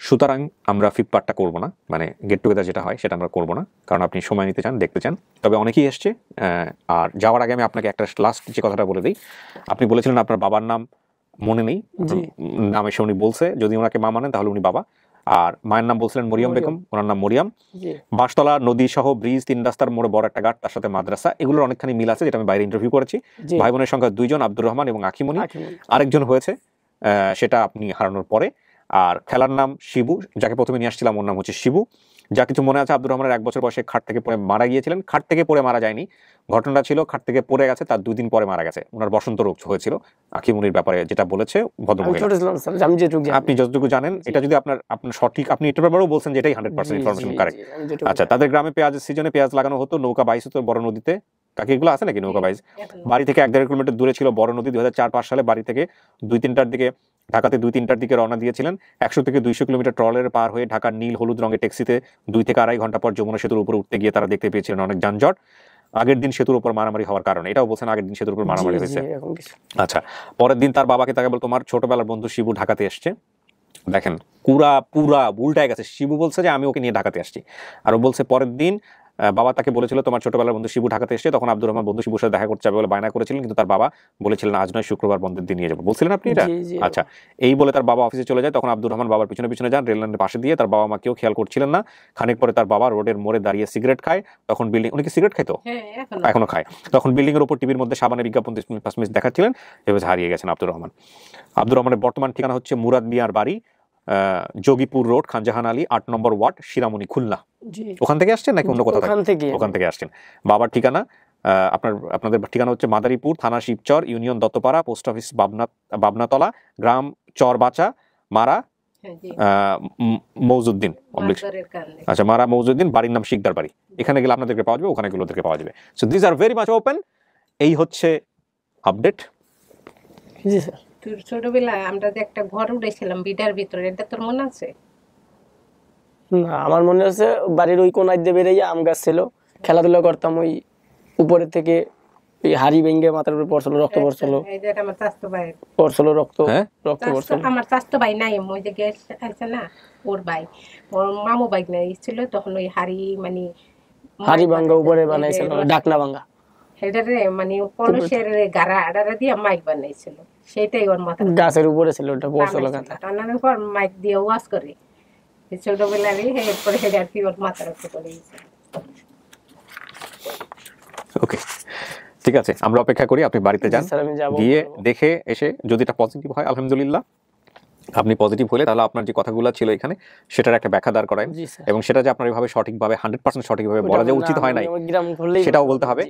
সুতরাং আমরা ফিফথ পার্টটা করবো না, মানে গেট টুগেদার যেটা হয় সেটা আমরা করবো না, কারণ আপনি সময় নিতে চান, দেখতে চান। তবে অনেকেই এসছে। আর যাওয়ার আগে আমি আপনাকে একটা লাস্ট যে কথাটা বলে দিই, আপনি বলেছিলেন আপনার বাবার নাম মনে নেই, নাম এসে উনি বলছে যদি ওনাকে মা মানেন তাহলে উনি বাবা, আর মায়ের নাম বলছিলেন মরিয়ম বেগম, ওনার নাম মরিয়ম। বাঁশতলা নদী সহ ব্রিজ, 3 রাস্তার মোড়ে বড় একটা ঘাট, তার সাথে মাদ্রাসা, এগুলোর অনেকখানি মিল আছে, যেটা আমি বাইরে ইন্টারভিউ করেছি। ভাই বোনের সংখ্যা 2 জন, আব্দুর রহমান এবং আখিমনি। আরেকজন হয়েছে, সেটা আপনি হারানোর পরে। আর খেলার নাম শিবু, যাকে প্রথমে নিয়ে আসছিলাম ওর নাম হচ্ছে শিবু। যা কিছু মনে আছে, আব্দুর রহমানের 1 বছর বয়সে খাট থেকে পড়ে মারা গিয়েছিলেন। খাট থেকে পড়ে মারা যায়নি, ঘটনাটা ছিল খাট থেকে পড়ে গেছে, তার 2 দিন পরে মারা গেছে। ওনার বসন্ত রোগ হয়েছিল। আখিমুনির ব্যাপারে যেটা বলেছে ভদ্রমহিলা, আপনি যতটুকু জানেন, এটা যদি আপনার সঠিক, আপনি এটার ব্যাপারেও বলছেন যে এটাই 100% ইনফরমেশন কারেক্ট। আচ্ছা, তাদের গ্রামে পেঁয়াজের সিজনে পেঁয়াজ লাগানো হতো, নৌকা বাইশ হতো বড় নদীতে। কাকে এগুলো আছে নাকি নৌকা বাইশ? বাড়ি থেকে 1-1.5 কিলোমিটার দূরে ছিল বড় নদী। 2004-5 সালে বাড়ি থেকে 2-3টার দিকে, ঢাকাতে 2-3টার দিকে রওনা দিয়েছিলেন। 100 থেকে 200 কিলোমিটার ট্রলের পার হয়ে ঢাকার নীল হলুদ রঙের ট্যাক্সিতে 2 থেকে 2.5 ঘন্টা পর যমুনা সেতুর উপরে উঠতে গিয়ে তারা দেখতে পেয়েছিলেন অনেক যানজট। আগের দিন সেতুর উপর মারামারি হওয়ার কারণে, এটাও বলছেন আগের দিন সেতুর উপর মারামারি হয়েছে। আচ্ছা, পরের দিন তার বাবাকে তাকে বল, তোমার ছোটবেলার বন্ধু শিবু ঢাকাতে এসছে। দেখেন, পুরা উল্টায় গেছে। শিবু বলছে যে আমি ওকে নিয়ে ঢাকাতে আসছি, আর ও বলছে পরের দিন বাবা তাকে বলেছিল তোমার ছোটবেলার বন্ধু শিবু ঢাকাতে এসেছে। তখন আব্দুর রহমান বন্ধু শিবুর সাথে দেখা করতে যাবে বলে বায়না করেছিলেন, কিন্তু তার বাবা বলেছিলেন আজ নয়, শুক্রবার বন্ধের দিন নিয়ে যাবো। বলছিলেন আপনি এটা? আচ্ছা, এই বলে তার বাবা অফিসে চলে যায়। তখন আব্দুর রহমান বাবার পিছনে পিছনে যান, রেল লাইনের পাশে দিয়ে। তার বাবা মা কেউ খেয়াল করছিলেন না। খানিক পরে তার বাবা রোডের মোড়ে দাঁড়িয়ে সিগারেট খায়। তখন বিল্ডিং, উনি কি সিগারেট খাইতো? এখনো খায়। তখন বিল্ডিং এর উপর টিভির মধ্যে সাবানের বিজ্ঞাপন 5 মিনিট দেখাচ্ছিলেন, এভাবে হারিয়ে গেছেন আব্দুর রহমান। আব্দুর রহমানের বর্তমান ঠিকানা হচ্ছে মুরাদ মিয়ার বাড়ি, যোগীপুর রোড, খানজাহান আলী, 8 নম্বর ওয়ার্ড, শিরামণি, খুলনা। ওখান থেকে আসছেন নাকি অন্য কোথাও? ওখান থেকে আসছেন। বাবার ঠিকানা, আপনাদের ঠিকানা হচ্ছে মাদারীপুর থানা Shibchar, union Duttapara, post office Babnatala, গ্রাম চরবাচা, মারা মৌজুদ্দিন। আচ্ছা, মারা মৌজুদ্দিন, বাড়ির নাম শিকদার বাড়ি। এখানে গেলে আপনাদেরকে পাওয়া যাবে, ওখানে গেলে ওদেরকে পাওয়া যাবে। So this are very much open. এই হচ্ছে আপডেট।
জি স্যার। ছোটবেলায় আমরা যে একটা ঘর উঠেছিলাম বিডার ভিতরে, এটা তোর মনে আছে?
না, আমার মনে আছে বাড়ির ওই কোনায় দিয়ে বেরিয়ে আম গাছ ছিল, খেলাধুলা করতাম। ওই উপরে থেকে এই হাড়ি ভেঙে মাথার উপর পড়ছিল, রক্ত পড়ছিল।
এই যে আমার চাচতো ভাই
পড়ছিল, রক্ত পড়ছিল।
আমার চাচতো ভাই নাই, ওই যে গ্যাস আছে না, ওর ভাই, ওর মামু ভাই নাই ছিল। তখন ওই হাড়ি ভাঙ্গা উপরে বানাইছিল, ডাকনা ভাঙ্গা, সেটারে মানে পলসের গাড়া আড়ারা দিয়ে মাইক বানাইছিল। সেটাই ওর মাথা
গাছের উপরে ছিল, ওটা পড়ছিল।
টানানোর পর মাইক দিয়ে ওয়াজ করে ছোটবেলারই, এরপরে সেটা আর কি ওর মাথার উপরে পড়ে গেছে।
ওকে, ঠিক আছে, আমরা অপেক্ষা করি আপনি বাড়িতে যান, গিয়ে দেখে এসে যদি এটা পজিটিভ হয় আলহামদুলিল্লাহ। আপনি পজিটিভ হলে তাহলে আপনার যে কথাগুলো ছিল এখানে, সেটার একটা ব্যাখ্যা দাঁড় করায়, এবং সেটা যে আপনার এইভাবে সঠিকভাবে 100% সঠিকভাবে বলা যে উচিত হয় নাই, সেটাও বলতে হবে।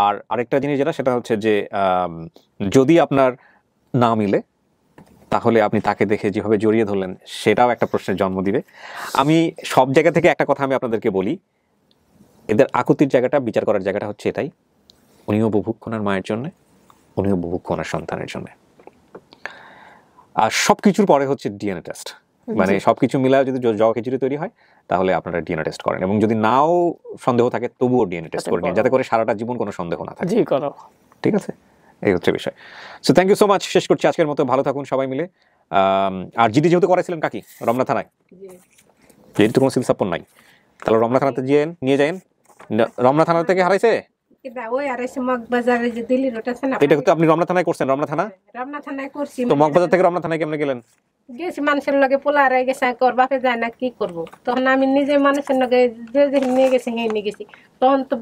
আর আরেকটা জিনিস যেটা, সেটা হচ্ছে যে যদি আপনার না মিলে, তাহলে আপনি তাকে দেখে যেভাবে জড়িয়ে ধরলেন, সেটাও একটা প্রশ্নের জন্ম দিবে। আমি সব জায়গা থেকে একটা কথা আমি আপনাদেরকে বলি, এদের আকুতির জায়গাটা, বিচার করার জায়গাটা হচ্ছে এটাই, উনিও বুভুক্ষ ওনার মায়ের জন্য, উনিও বুভুক্ষ ওনার সন্তানের জন্য। আর সবকিছুর পরে হচ্ছে ডিএনএ টেস্ট। মানে সবকিছু মিলায় যদি জবা খিচুড়ি তৈরি হয়, তাহলে আপনারা ডিএনএ টেস্ট করেন, এবং যদি নাও সন্দেহ থাকে তবুও ডিএনএ টেস্ট করে নিন, যাতে করে সারাটা জীবন কোনো সন্দেহ না থাকে। ঠিক আছে, এই হচ্ছে বিষয়। So thank you so much. শেষ করছি আজকের মতো, ভালো থাকুন সবাই মিলে। আর জিডি যেহেতু করেছিলেন কাকি রমনা থানায়, যেহেতু তো কোনো সিল সাপোর্ট নাই, তাহলে রমনা থানাতে নিয়ে যান। রমনা থানা থেকে হারাইছে, এটা তো আপনি রমনা থানায় করছেন। রমনা থানায় করছি, তো মগবাজার থেকে রমনা থানায় কেমনে গেলেন?
গেছি মানুষের লগে পোলারে গেছে, ওর বাপে যায় না, কি করবো? তখন আমি নিজে মানুষের লগে নিয়ে গেছি, নিয়ে গেছি। তখন তো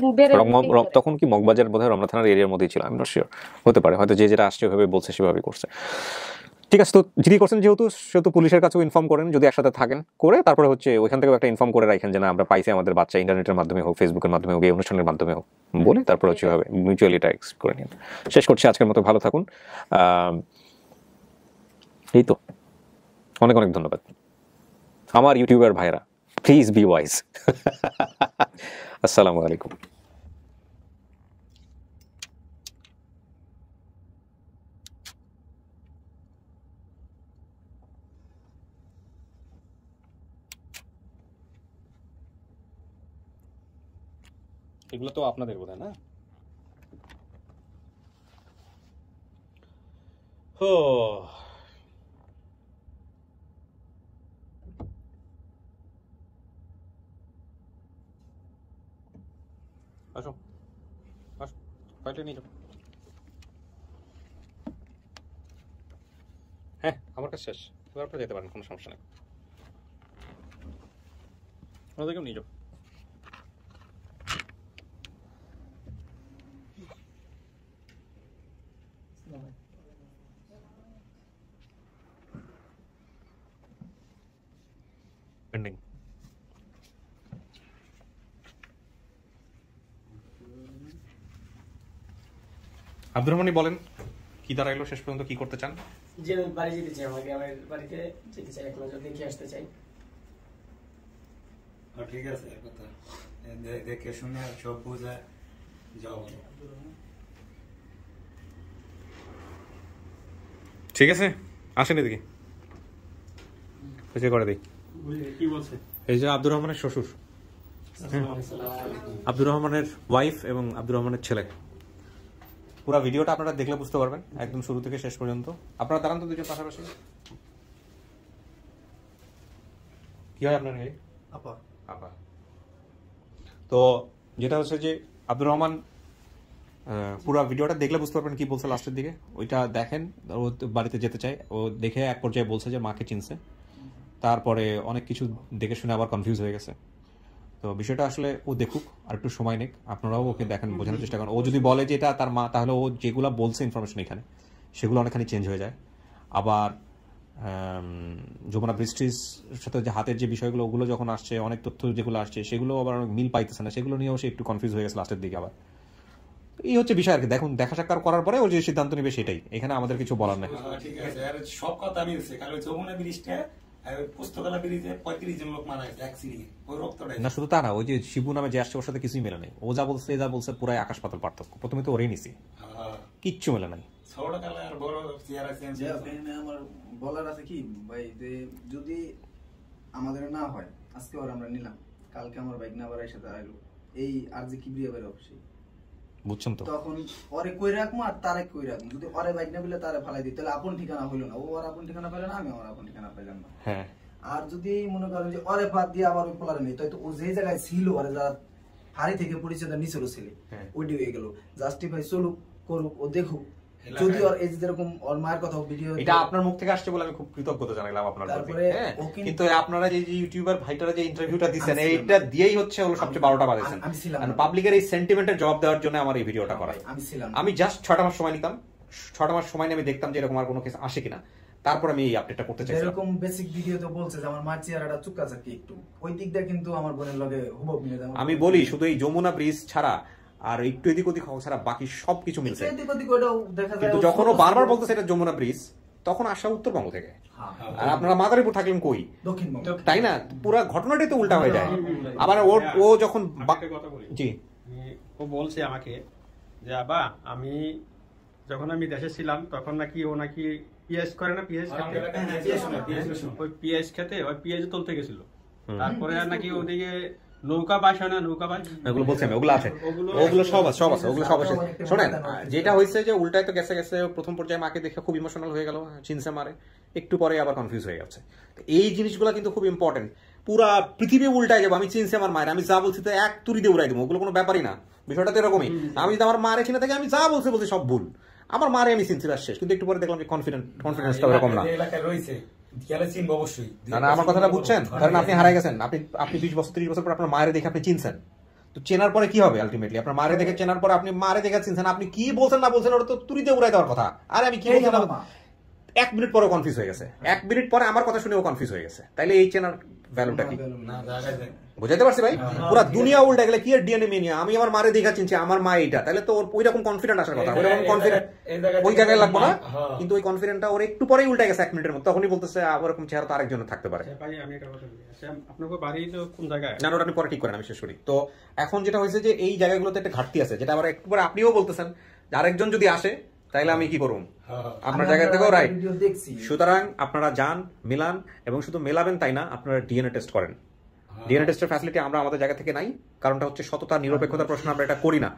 তখন কি মগবাজার বোধহয় রমনা থানার এরিয়ার মধ্যেই ছিল, আমি নট শিওর, হতে পারে, হয়তো যে যেটা আসছে ওইভাবে বলছে সেভাবেই করছে। ঠিক আছে, তো জিডি করছেন যেহেতু পুলিশের কাছেও ইনফর্ম করেন, যদি একসাথে থাকেন করে, তারপরে হচ্ছে ওইখান থেকে একটা ইনফর্ম করে রাখেন যে না আমরা পাইছি আমাদের বাচ্চা, ইন্টারনেটের মাধ্যমে হোক, ফেসবুকের মাধ্যমে হোক, এই অনুষ্ঠানের মাধ্যমে হোক, বলে তারপরে হচ্ছে হবে মিউচুয়ালি এটা এক্সেপ্ট করে নিন। শেষ করছি আজকের মতো, ভালো থাকুন। এই তো, অনেক অনেক ধন্যবাদ আমার ইউটিউবার ভাইরা, প্লিজ বি ওয়াইজ। আসসালামু আলাইকুম। এগুলো তো আপনাদের বোধহয় না? আসো আসো, ফাইলটা নিয়ে যাও। হ্যাঁ, আমার কাছে শেষ, এবার আপনারা যেতে পারেন, কোনো সমস্যা নেই। ওদেরকেও নিয়ে যাও। পেন্ডিং। আব্দুর রহমানি বলেন কি দাঁড়াইলো শেষ পর্যন্ত, কি করতে চান?
যে বাড়ি যেতে চাই, আমাকে আমার বাড়িতে যেতে চাই, এক নজর দেখে আসতে চাই।
ঠিক আছে, কথা দেখে শুনে সব বুঝে যাও।
ঠিক আছে, আসেন এদিকে করে দিই।
কি বলছে?
এই যে আব্দুর রহমানের শ্বশুর, আব্দুর রহমানের ওয়াইফ এবং আব্দুর রহমানের ছেলে। পুরো ভিডিওটা আপনারা দেখলে বুঝতে পারবেন একদম শুরু থেকে শেষ পর্যন্ত। আপনারা দাঁড়ান তো দুজন পাশাপাশি। কি হয় আপনার?
আপা।
আপা। তো যেটা হচ্ছে যে আব্দুর রহমান পুরো ভিডিওটা দেখলে বুঝতে পারবেন কি বলছে লাস্টের দিকে। ওইটা দেখেন, ও বাড়িতে যেতে চায়, ও দেখে এক পর্যায়ে বলছে যে মাকে চিনছে, তারপরে অনেক কিছু দেখে শুনে আবার কনফিউজ হয়ে গেছে। তো বিষয়টা আসলে ও দেখুক, আর একটু সময় নিক, আপনারাও ওকে দেখেন, বোঝানোর চেষ্টা করেন। ও যদি বলে যে এটা তার মা, তাহলে ও যেগুলো বলছে ইনফরমেশন এখানে সেগুলো অনেকখানি চেঞ্জ হয়ে যায়। আবার যমুনা বৃষ্টির সাথে যে হাতের যে বিষয়গুলো, ওগুলো যখন আসছে, অনেক তথ্য যেগুলো আসছে সেগুলো আবার অনেক মিল পাইতেছে না, সেগুলো নিয়েও সে একটু কনফিউজ হয়ে গেছে লাস্টের দিকে। আবার এই হচ্ছে বিষয় আর কি। দেখুন, দেখা সাক্ষাৎ করার পরে ও যে সিদ্ধান্ত নেবে সেটাই, এখানে আমাদের কিছু বলার নেই।
ঠিক আছে, সব কথা মিলছে, কারণ যমুনা ব্রিজটা পুস্তকালা ব্রিজে 35 জন লোক মারা গেছে অ্যাক্সিডেন্টে, ওই রক্তটা
না। শুধু তা না, ওই যে শিবু নামে যে আসছে ওর সাথে কিছুই মেলে নেই। ও যা বলছে যা বলছে পুরাই আকাশ পাতাল পার্থক্য। প্রথমে তো ওরেই নিছি, কিচ্ছু মেলে নাই।
আমার বলার আছে কি ভাই, যে যদি আমাদের না হয় আজকে ওর আমরা নিলাম, কালকে আমার বাইক না বাড়াই সাথে আইলো এই আর যে কিবরিয়া বাইরে অফিসে,
বুঝছেন তো,
তখন ওরে কই রাখবো আর তারে কই রাখবো। যদি ওরে বাইক না বলে তারে ফালাই দিই, তাহলে আপন ঠিকানা হইলো না। ও আর আপন ঠিকানা পেলে না, আমি আমার আপন ঠিকানা পেলাম না।
হ্যাঁ।
আর যদি মনে করেন যে ওরে বাদ দিয়ে আবার ওই পোলারে নেই, তো ও যে জায়গায় ছিল, ওরে যারা ফাড়ি থেকে পরিচয় নিছিল ছেলে, ওইটি হয়ে গেল। জাস্টিফাই চলুক, করুক, ও দেখুক। যদি ওর এই যেরকম ওর মায়ের কথা ভিডিও,
এটা আপনার মুখ থেকে আসছে বলে আমি খুব কৃতজ্ঞতা জানালাম আপনার প্রতি। কিন্তু আপনারা যে ইউটিউবার ভাইটারা যে ইন্টারভিউটা দিচ্ছেন, এইটা দিয়েই হচ্ছে হলো সবচেয়ে 12টা বাজেছেন। পাবলিকের এই সেন্টিমেন্টের জবাব দেওয়ার জন্য আমার এই ভিডিওটা করা। আমি জাস্ট 6টা মাস সময় নিতাম, 6টা মাস সময় নিয়ে আমি দেখতাম যে এরকম আর কোনো কেস আসে কিনা, তারপর আমি এই আপডেটটা করতে চাই।
এরকম বেসিক ভিডিওতে বলছে যে আমার মার চেহারাটা চুক্কা চাকি একটু, ওই দিকটা কিন্তু আমার বোনের লগে হুবহু মিলে যায়।
আমি বলি শুধু এই যমুনা ব্রিজ ছাড়া আর একটু এদিক ওদিক ছাড়া বাকি সবকিছু মিলছে। কিন্তু যখন ও বারবার বলতেছে এটা যমুনা ব্রিজ, তখন আসা উত্তরবঙ্গ থেকে, আর আপনারা মাদারীপুর থাকলেন কই, তাই না? পুরো ঘটনাটাই তো উল্টা হয়ে যায়। আবার ও যখন জি
ও বলছে আমাকে যে আবা, আমি যখন আমি দেশে ছিলাম তখন নাকি ও নাকি পিএস করে না, পিএস ওই পিএস খেতে ওই পিএস তুলতে গেছিল, তারপরে নাকি ওদিকে নৌকা বাসা না নৌকা বাস,
এগুলো বলছি আমি, ওগুলো আছে, ওগুলো সব আছে, ওগুলো সব আছে। শোনেন, যেটা হয়েছে যে উল্টায় তো গেছে গেছে, প্রথম পর্যায়ে মাকে দেখে খুব ইমোশনাল হয়ে গেল, চিনসে মারে, একটু পরে আবার কনফিউজ হয়ে গেছে। এই জিনিসগুলো কিন্তু খুব ইম্পর্টেন্ট। পুরা পৃথিবী উল্টায় যাবো, আমি চিনসে আমার মায়ের, আমি যা বলছি তো এক তুরি দিয়ে উড়াই দেবো, ওগুলো কোনো ব্যাপারই না। বিষয়টা তো এরকমই, আমি যদি আমার মারে চিনে থাকি, আমি যা বলছি সব ভুল, আমার মারে আমি চিনছি শেষ। কিন্তু একটু পরে দেখলাম যে কনফিডেন্সটা এরকম না। না, আমার কথাটা বুঝছেন? ধরেন আপনি হারাই গেছেন, আপনি 20 বছর 30 বছর পর আপনার মায়ের দেখে আপনি চিনছেন, তো চেনার পরে কি হবে? আলটিমেটলি আপনার মায়ের দেখে চেনার পরে আপনি মারে দেখে চিনছেন, আপনি কি বলছেন না বলছেন ওটা তো তুরিতে উড়াই দেওয়ার কথা। আরে আমি কি বলছিলাম, 1 মিনিট পরে কনফিউজ হয়ে গেছে, 1 মিনিট পরে আমার কথা শুনে ও কনফিউজ হয়ে গেছে। তাইলে এই চেনার ভ্যালুটা কি? বুঝাইতে পারছি ভাই? পুরো দুনিয়া উল্টে গেলে কি এর ডিএনএ মেনিয়া, আমি আমার মারে দেখা চিনছি, আমার মা এইটা, তাহলে তো ওই রকম কনফিডেন্ট আসার কথা, ওই রকম কনফিডেন্ট ওই জায়গায় লাগবো না। কিন্তু ওই কনফিডেন্টটা ওর একটু পরেই উল্টে গেছে 1 মিনিটের মধ্যে, তখনই বলতেছে ওরকম চেহারা তো আরেকজনের থাকতে পারে।
ভাই আমি একটা কথা বলি, আপনাদের বাড়ি তো কোন জায়গায়?
না, ওটা আপনি পরে ঠিক করেন, আমি শেষ করি। তো এখন যেটা হয়েছে যে এই জায়গাগুলোতে একটা ঘাটতি আছে, যেটা আবার একটু পরে আপনিও বলতেছেন যে আরেকজন যদি আসে তাইলে আমি কি করুন, আপনার জায়গা থেকেও রাইট। সুতরাং আপনারা যান, মিলান, এবং শুধু মেলাবেন তাই না, আপনারা ডিএনএ টেস্ট করেন। ডিএনএ টেস্টের ফ্যাসিলিটি আমরা আমাদের জায়গা থেকে নাই, কারণটা হচ্ছে সততা নিরপেক্ষতার প্রশ্ন আমরা এটা করি না।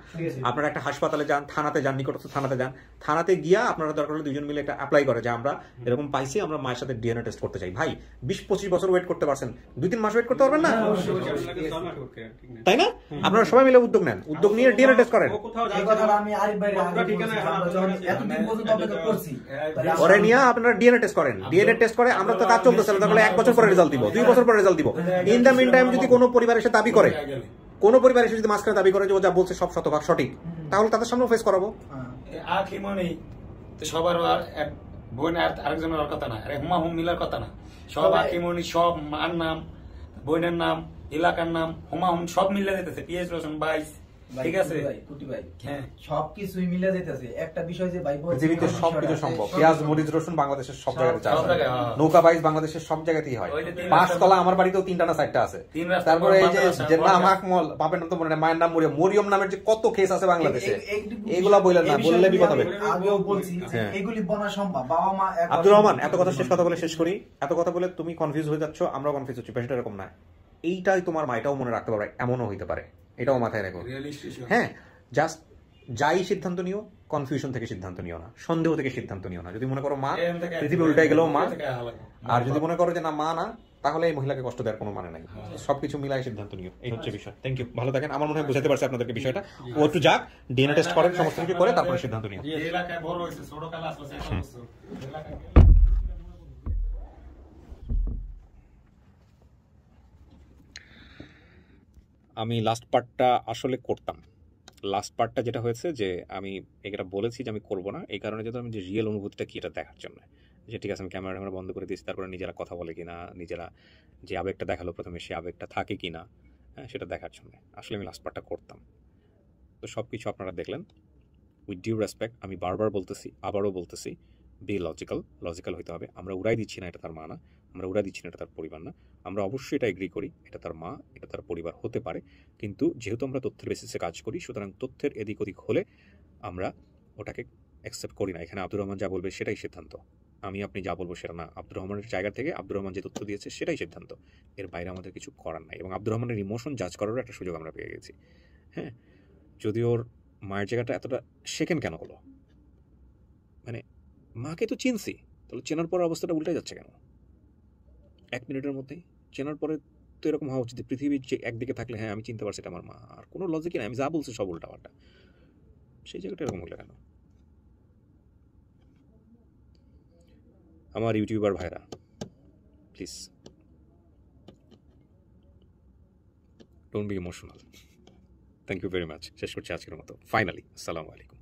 আপনারা একটা হাসপাতালে যান, থানাতে যান, নিকটস্থ থানাতে যান, থানাতে গিয়া আপনারা দরকার হলে দুজন মিলে একটা অ্যাপ্লাই করে যে আমরা এরকম পাইছি, আমরা মায়ের সাথে ডিএনএ টেস্ট করতে চাই। ভাই 20-25 বছর ওয়েট করতে পারছেন, 2-3 মাস ওয়েট করতে পারবেন না? তাই না? আপনারা সবাই মিলে উদ্যোগ নেন, উদ্যোগ নিয়ে ডিএনএ টেস্ট করেন। পরে নিয়ে আপনারা ডিএনএ টেস্ট করেন, ডিএনএ টেস্ট করে আমরা তো কাজ চলতেছে, তাহলে 1 বছর পরে রেজাল্ট দিব, 2 বছর পরে রেজাল্ট দিব। ইন দ্য মিন টাইম যদি কোনো পরিবার এসে দাবি করে, কোনো পরিবার এসে যদি মাঝখানে দাবি করে যে ও যা বলছে সব শতভাগ সঠিক, তাহলে তাদের সামনে ফেস করাবো।
সবার এক বোন আরেকজনের কথা না, হুমা হুম মিলার কথা না, সব আকিমনি, সব মার নাম, বোনের নাম, এলাকার নাম, হুমা হুম সব মিলে যেতেছে। পিএস রোশন 22, ঠিক আছে
সবকিছুই মিলে যেতেছে। একটা বিষয় যে ভাই
পৃথিবীতে সবকিছু সম্ভব। পেঁয়াজ, মরিচ, রসুন বাংলাদেশের সব জায়গায় চাষ হয়, নৌকা বাইজ বাংলাদেশের সব জায়গাতেই হয়। 5 তলা আমার বাড়িতেও 3টা না 4টা আছে। তারপরে এই যে নাম আকমল, বাপের নাম তো মনে নাই, মায়ের নাম মরিয়ম, মরিয়ম নামের যে কত কেস আছে বাংলাদেশে, এগুলা বললেন না, বললে বিপদ হবে।
আগেও বলছি এগুলি বনা সম্ভব। বাবা মা
আব্দুর রহমান, এত কথা শেষ কথা বলে শেষ করি। এত কথা বলে তুমি কনফিউজ হয়ে যাচ্ছ, আমরাও কনফিউজ হচ্ছি। বিষয়টা এরকম না, এইটাই তোমার মা, এটাও মনে রাখতে পারবে, এমনও হইতে পারে, এটাও মাথায় রাখো। হ্যাঁ, জাস্ট যাই সিদ্ধান্ত নিও, কনফিউশন থেকে সিদ্ধান্ত নিও না, সন্দেহ থেকে সিদ্ধান্ত নিও না। যদি মনে করো মা, পৃথিবী উল্টাই গেলেও মা, আর যদি মনে করো যে না মা না, তাহলে এই মহিলাকে কষ্ট দেওয়ার কোনো মানে নাই। সবকিছু মিলাই সিদ্ধান্ত নিও, এই হচ্ছে বিষয়। থ্যাংক ইউ, ভালো থাকেন। আমার মনে হয় বুঝাতে পারছি আপনাদেরকে বিষয়টা। ও একটু যাক, ডিএনএ টেস্ট করেন, সমস্ত কিছু করে তারপরে সিদ্ধান্ত নিও। আমি লাস্ট পার্টটা আসলে করতাম। লাস্ট পার্টটা যেটা হয়েছে যে আমি এটা বলেছি যে আমি করবো না, এই কারণে যেহেতু আমি যে রিয়েল অনুভূতিটা কি এটা দেখার জন্য, যে ঠিক আছে আমি ক্যামেরা বন্ধ করে দিয়েছি, তারপরে নিজেরা কথা বলে কিনা, নিজেরা যে আবেগটা দেখালো প্রথমে সে আবেগটা থাকে কিনা, হ্যাঁ সেটা দেখার জন্য আসলে আমি লাস্ট পার্টটা করতাম। তো সব কিছু আপনারা দেখলেন। উইথ ডিউ রেসপেক্ট আমি বারবার বলতেছি, আবারও বলতেছি, বি লজিক্যাল হইতে হবে। আমরা উড়াই দিচ্ছি না এটা তার মা না, আমরা উড়াই দিচ্ছি না এটা তার পরিবার না, আমরা অবশ্যই এটা এগ্রি করি এটা তার মা, এটা তার পরিবার হতে পারে। কিন্তু যেহেতু আমরা তথ্যের বেসিসে কাজ করি, সুতরাং তথ্যের এদিক ওদিক হলে আমরা ওটাকে অ্যাকসেপ্ট করি না। এখানে আব্দুর রহমান যা বলবে সেটাই সিদ্ধান্ত, আমি আপনি যা বলবো সেটা না। আব্দুর রহমানের জায়গা থেকে আব্দুর রহমান যে তথ্য দিয়েছে সেটাই সিদ্ধান্ত, এর বাইরে আমাদের কিছু করার নাই। এবং আব্দুর রহমানের ইমোশন জাজ করারও একটা সুযোগ আমরা পেয়ে গেছি। হ্যাঁ, যদি ওর মায়ের জায়গাটা এতটা সেকেন্ড কেন হলো, মানে মাকে তো চিনছি, তাহলে চেনার পর অবস্থাটা উল্টে যাচ্ছে কেন 1 মিনিটের মধ্যেই? চেনার পরে তো এরকম হওয়া উচিত, পৃথিবীর যে একদিকে থাকলে হ্যাঁ আমি চিনতে পারছি এটা আমার মা, আর কোনো লজিকই নাই, আমি যা বলছি সব উল্টাপাল্টা, সেই জায়গাটা এরকম হলো কেন? আমার ইউটিউবার ভাইরা please don't be emotional. Thank you very much. শেষ করছি আজকের মতো। ফাইনালি আসসালামু আলাইকুম।